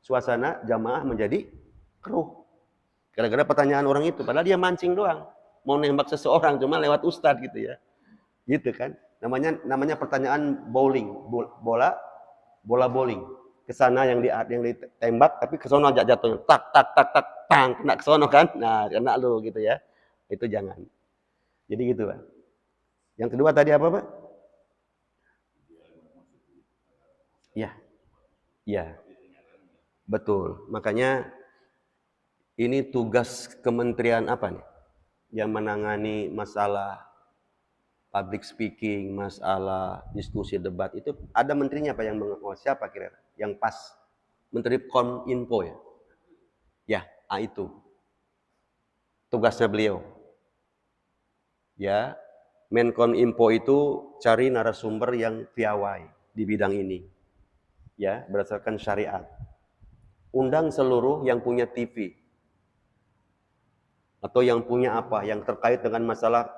suasana jamaah menjadi keruh. Gara-gara pertanyaan orang itu, padahal dia mancing doang, mau nembak seseorang cuma lewat ustadz gitu ya, gitu kan? Namanya pertanyaan bowling, bola bowling. Kesana yang ditembak, tapi ke sono aja jatuhnya, tak, tang, kena ke sono kan, nah kena lu gitu ya, itu jangan. Jadi gitu Pak. Yang kedua tadi apa Pak? Ya, betul. Makanya ini tugas kementerian apa nih, yang menangani masalah public speaking, masalah diskusi debat itu ada menterinya Pak yang siapa kira-kira? Yang pas, Menteri Kominfo ya. Ya, itu. Tugasnya beliau. Ya, Menkominfo itu cari narasumber yang piawai di bidang ini. Ya, berdasarkan syariat. Undang seluruh yang punya TV. Atau yang punya apa, yang terkait dengan masalah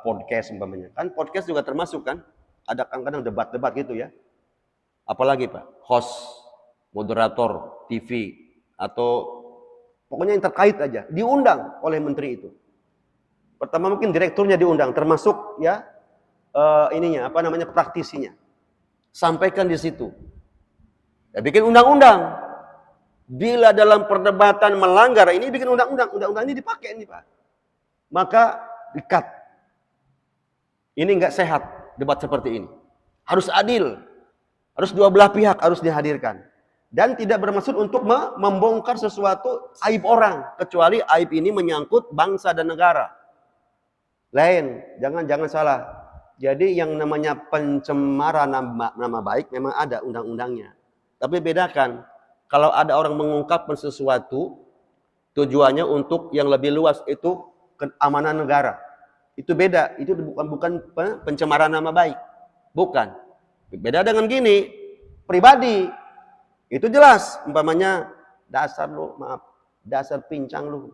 podcast umpamanya. Kan podcast juga termasuk kan? Ada kadang-kadang debat-debat gitu ya. Apalagi Pak, host, moderator TV, atau pokoknya yang terkait aja, diundang oleh menteri itu. Pertama mungkin direkturnya diundang, termasuk ya praktisinya. Sampaikan di situ. Ya, bikin undang-undang. Bila dalam perdebatan melanggar ini, bikin undang-undang ini dipakai ini Pak. Maka di-cut. Ini nggak sehat debat seperti ini. Harus adil. Harus dua belah pihak harus dihadirkan. Dan tidak bermaksud untuk membongkar sesuatu aib orang. Kecuali aib ini menyangkut bangsa dan negara. Lain, jangan salah. Jadi yang namanya pencemaran nama baik memang ada undang-undangnya. Tapi bedakan, kalau ada orang mengungkapkan sesuatu, tujuannya untuk yang lebih luas, itu keamanan negara. Itu beda, itu bukan pencemaran nama baik. Bukan. Beda dengan gini, pribadi. Itu jelas, umpamanya dasar lu, dasar pincang lu,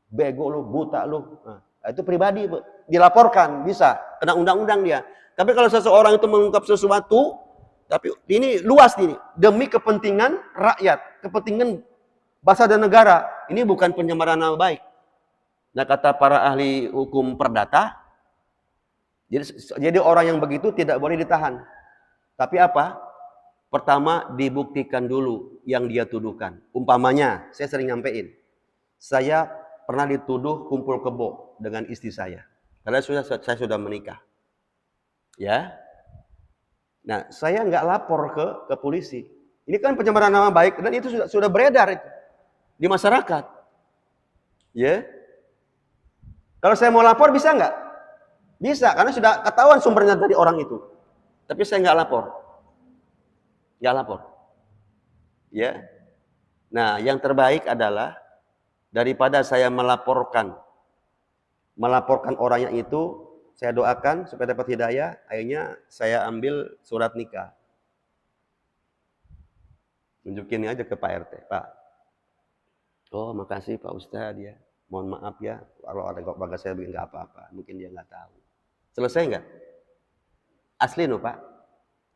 bego lu, buta lu. Nah, itu pribadi, dilaporkan, bisa, kena undang-undang dia. Tapi kalau seseorang itu mengungkap sesuatu, tapi ini luas ini, demi kepentingan rakyat, kepentingan bangsa dan negara, ini bukan pencemaran nama baik. Nah, kata para ahli hukum perdata, jadi orang yang begitu tidak boleh ditahan. Tapi apa? Pertama, dibuktikan dulu yang dia tuduhkan. Umpamanya, saya sering nyampein, saya pernah dituduh kumpul kebo dengan istri saya. Karena saya sudah menikah. Ya. Nah, saya nggak lapor ke polisi. Ini kan pencemaran nama baik dan itu sudah beredar itu di masyarakat. Ya. Kalau saya mau lapor bisa nggak? Bisa, karena sudah ketahuan sumbernya dari orang itu. Tapi saya nggak lapor. Nggak lapor. Ya. Nah, yang terbaik adalah daripada saya melaporkan orangnya itu, saya doakan supaya dapat hidayah, akhirnya saya ambil surat nikah. Tunjukin aja ke Pak RT, Pak. Oh, makasih Pak Ustadz ya. Mohon maaf ya, kalau ada bagas saya bikin nggak apa-apa, mungkin dia nggak tahu. Selesai nggak? Asli no Pak.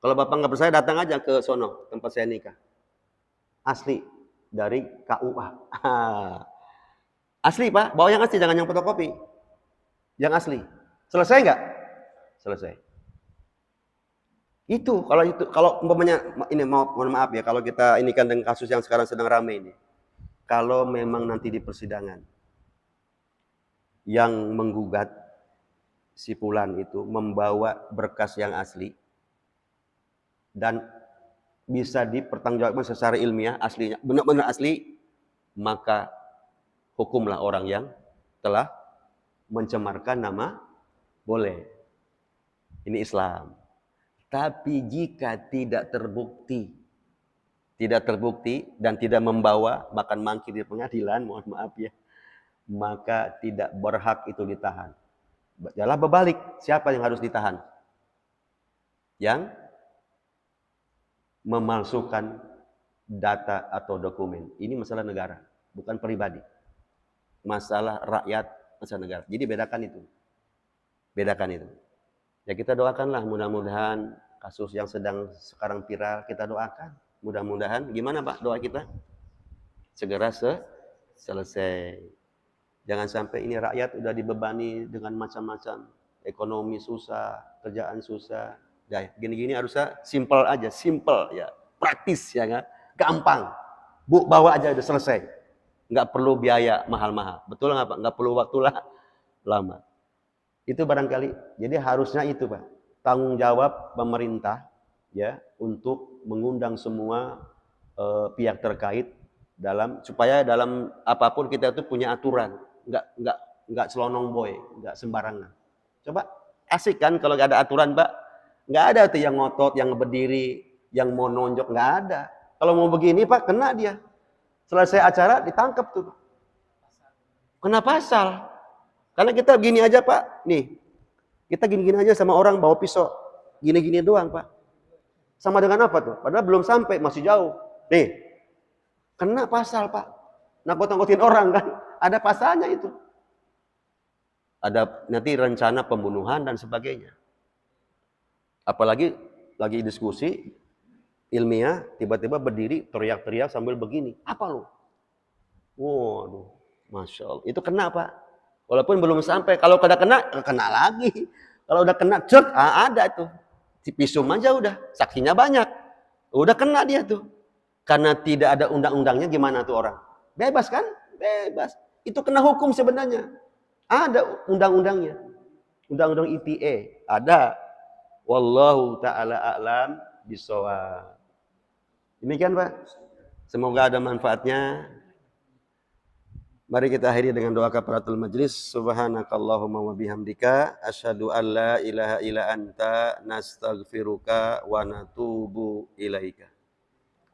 Kalau Bapak nggak percaya, datang aja ke sono, tempat saya nikah. Asli, dari KUA. Asli Pak, bawa yang asli, jangan yang fotokopi. Yang asli. Selesai nggak? Selesai. Itu kalau umpamanya ini mohon maaf ya, kalau kita ini kan dengan kasus yang sekarang sedang ramai ini. Kalau memang nanti di persidangan yang menggugat si fulan itu membawa berkas yang asli dan bisa dipertanggungjawabkan secara ilmiah aslinya, benar-benar asli, maka hukumlah orang yang telah mencemarkan nama, boleh. Ini Islam. Tapi jika tidak terbukti dan tidak membawa makan mangkir di pengadilan, mohon maaf ya, maka tidak berhak itu ditahan. Jalan berbalik, siapa yang harus ditahan? Yang memalsukan data atau dokumen. Ini masalah negara, bukan pribadi. Masalah rakyat, masalah negara. Jadi bedakan itu. Ya kita doakanlah, mudah-mudahan kasus yang sekarang viral kita doakan. Mudah-mudahan, gimana Pak doa kita? Segera selesai. Jangan sampai ini rakyat udah dibebani dengan macam-macam. Ekonomi susah, kerjaan susah. Ya, gini-gini harusnya simple aja, ya, praktis ya kan? Gampang. Bu, bawa aja udah selesai. Nggak perlu biaya mahal-mahal. Betul nggak Pak? Nggak perlu waktu lama. Itu barangkali. Jadi harusnya itu Pak, tanggung jawab pemerintah ya untuk mengundang semua pihak terkait supaya dalam apapun kita itu punya aturan, nggak selonong boy, nggak sembarangan. Coba asik kan kalau nggak ada aturan Pak, nggak ada tuh yang ngotot, yang berdiri, yang mau nonjok, nggak ada. Kalau mau begini Pak kena dia. Selesai acara ditangkap tuh Pak. Kena pasal. Karena kita gini aja Pak, nih kita gini-gini aja sama orang bawa pisau, gini-gini doang Pak. Sama dengan apa tuh? Padahal belum sampai, masih jauh. Nih, kena pasal Pak. Nakut-nakutin orang kan, ada pasalnya itu. Ada nanti rencana pembunuhan dan sebagainya. Apalagi lagi diskusi ilmiah, tiba-tiba berdiri teriak-teriak sambil begini. Apa lo? Waduh, Masya Allah. Itu kena Pak. Walaupun belum sampai. Kalau udah kena lagi. Kalau udah kena, cek, ada tuh. Si pisum aja udah. Saksinya banyak. Udah kena dia tuh. Karena tidak ada undang-undangnya, gimana tuh orang? Bebas kan? Bebas. Itu kena hukum sebenarnya. Ada undang-undangnya. Undang-undang ITE. Ada. Wallahu ta'ala a'lam bishawab. Demikian Pak. Semoga ada manfaatnya. Mari kita akhiri dengan doa kafaratul majlis. Subhanakallahumma wa bihamdika asyhadu an la ilaha illa anta nastaghfiruka wa natubu ilaika.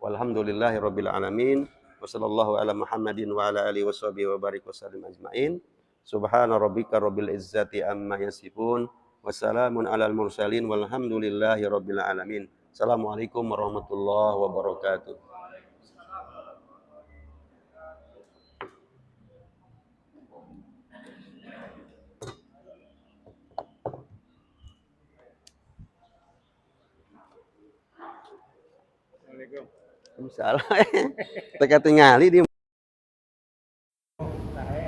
Walhamdulillahirabbil alamin. Wassallallahu ala Muhammadin wa ala alihi washabihi wa barik wasallim ajmain. Subhana rabbika rabbil izzati amma yasifun. Wassalamun alal mursalin walhamdulillahirabbil alamin. Assalamualaikum warahmatullahi wabarakatuh. Salah. Teka tingali di tahe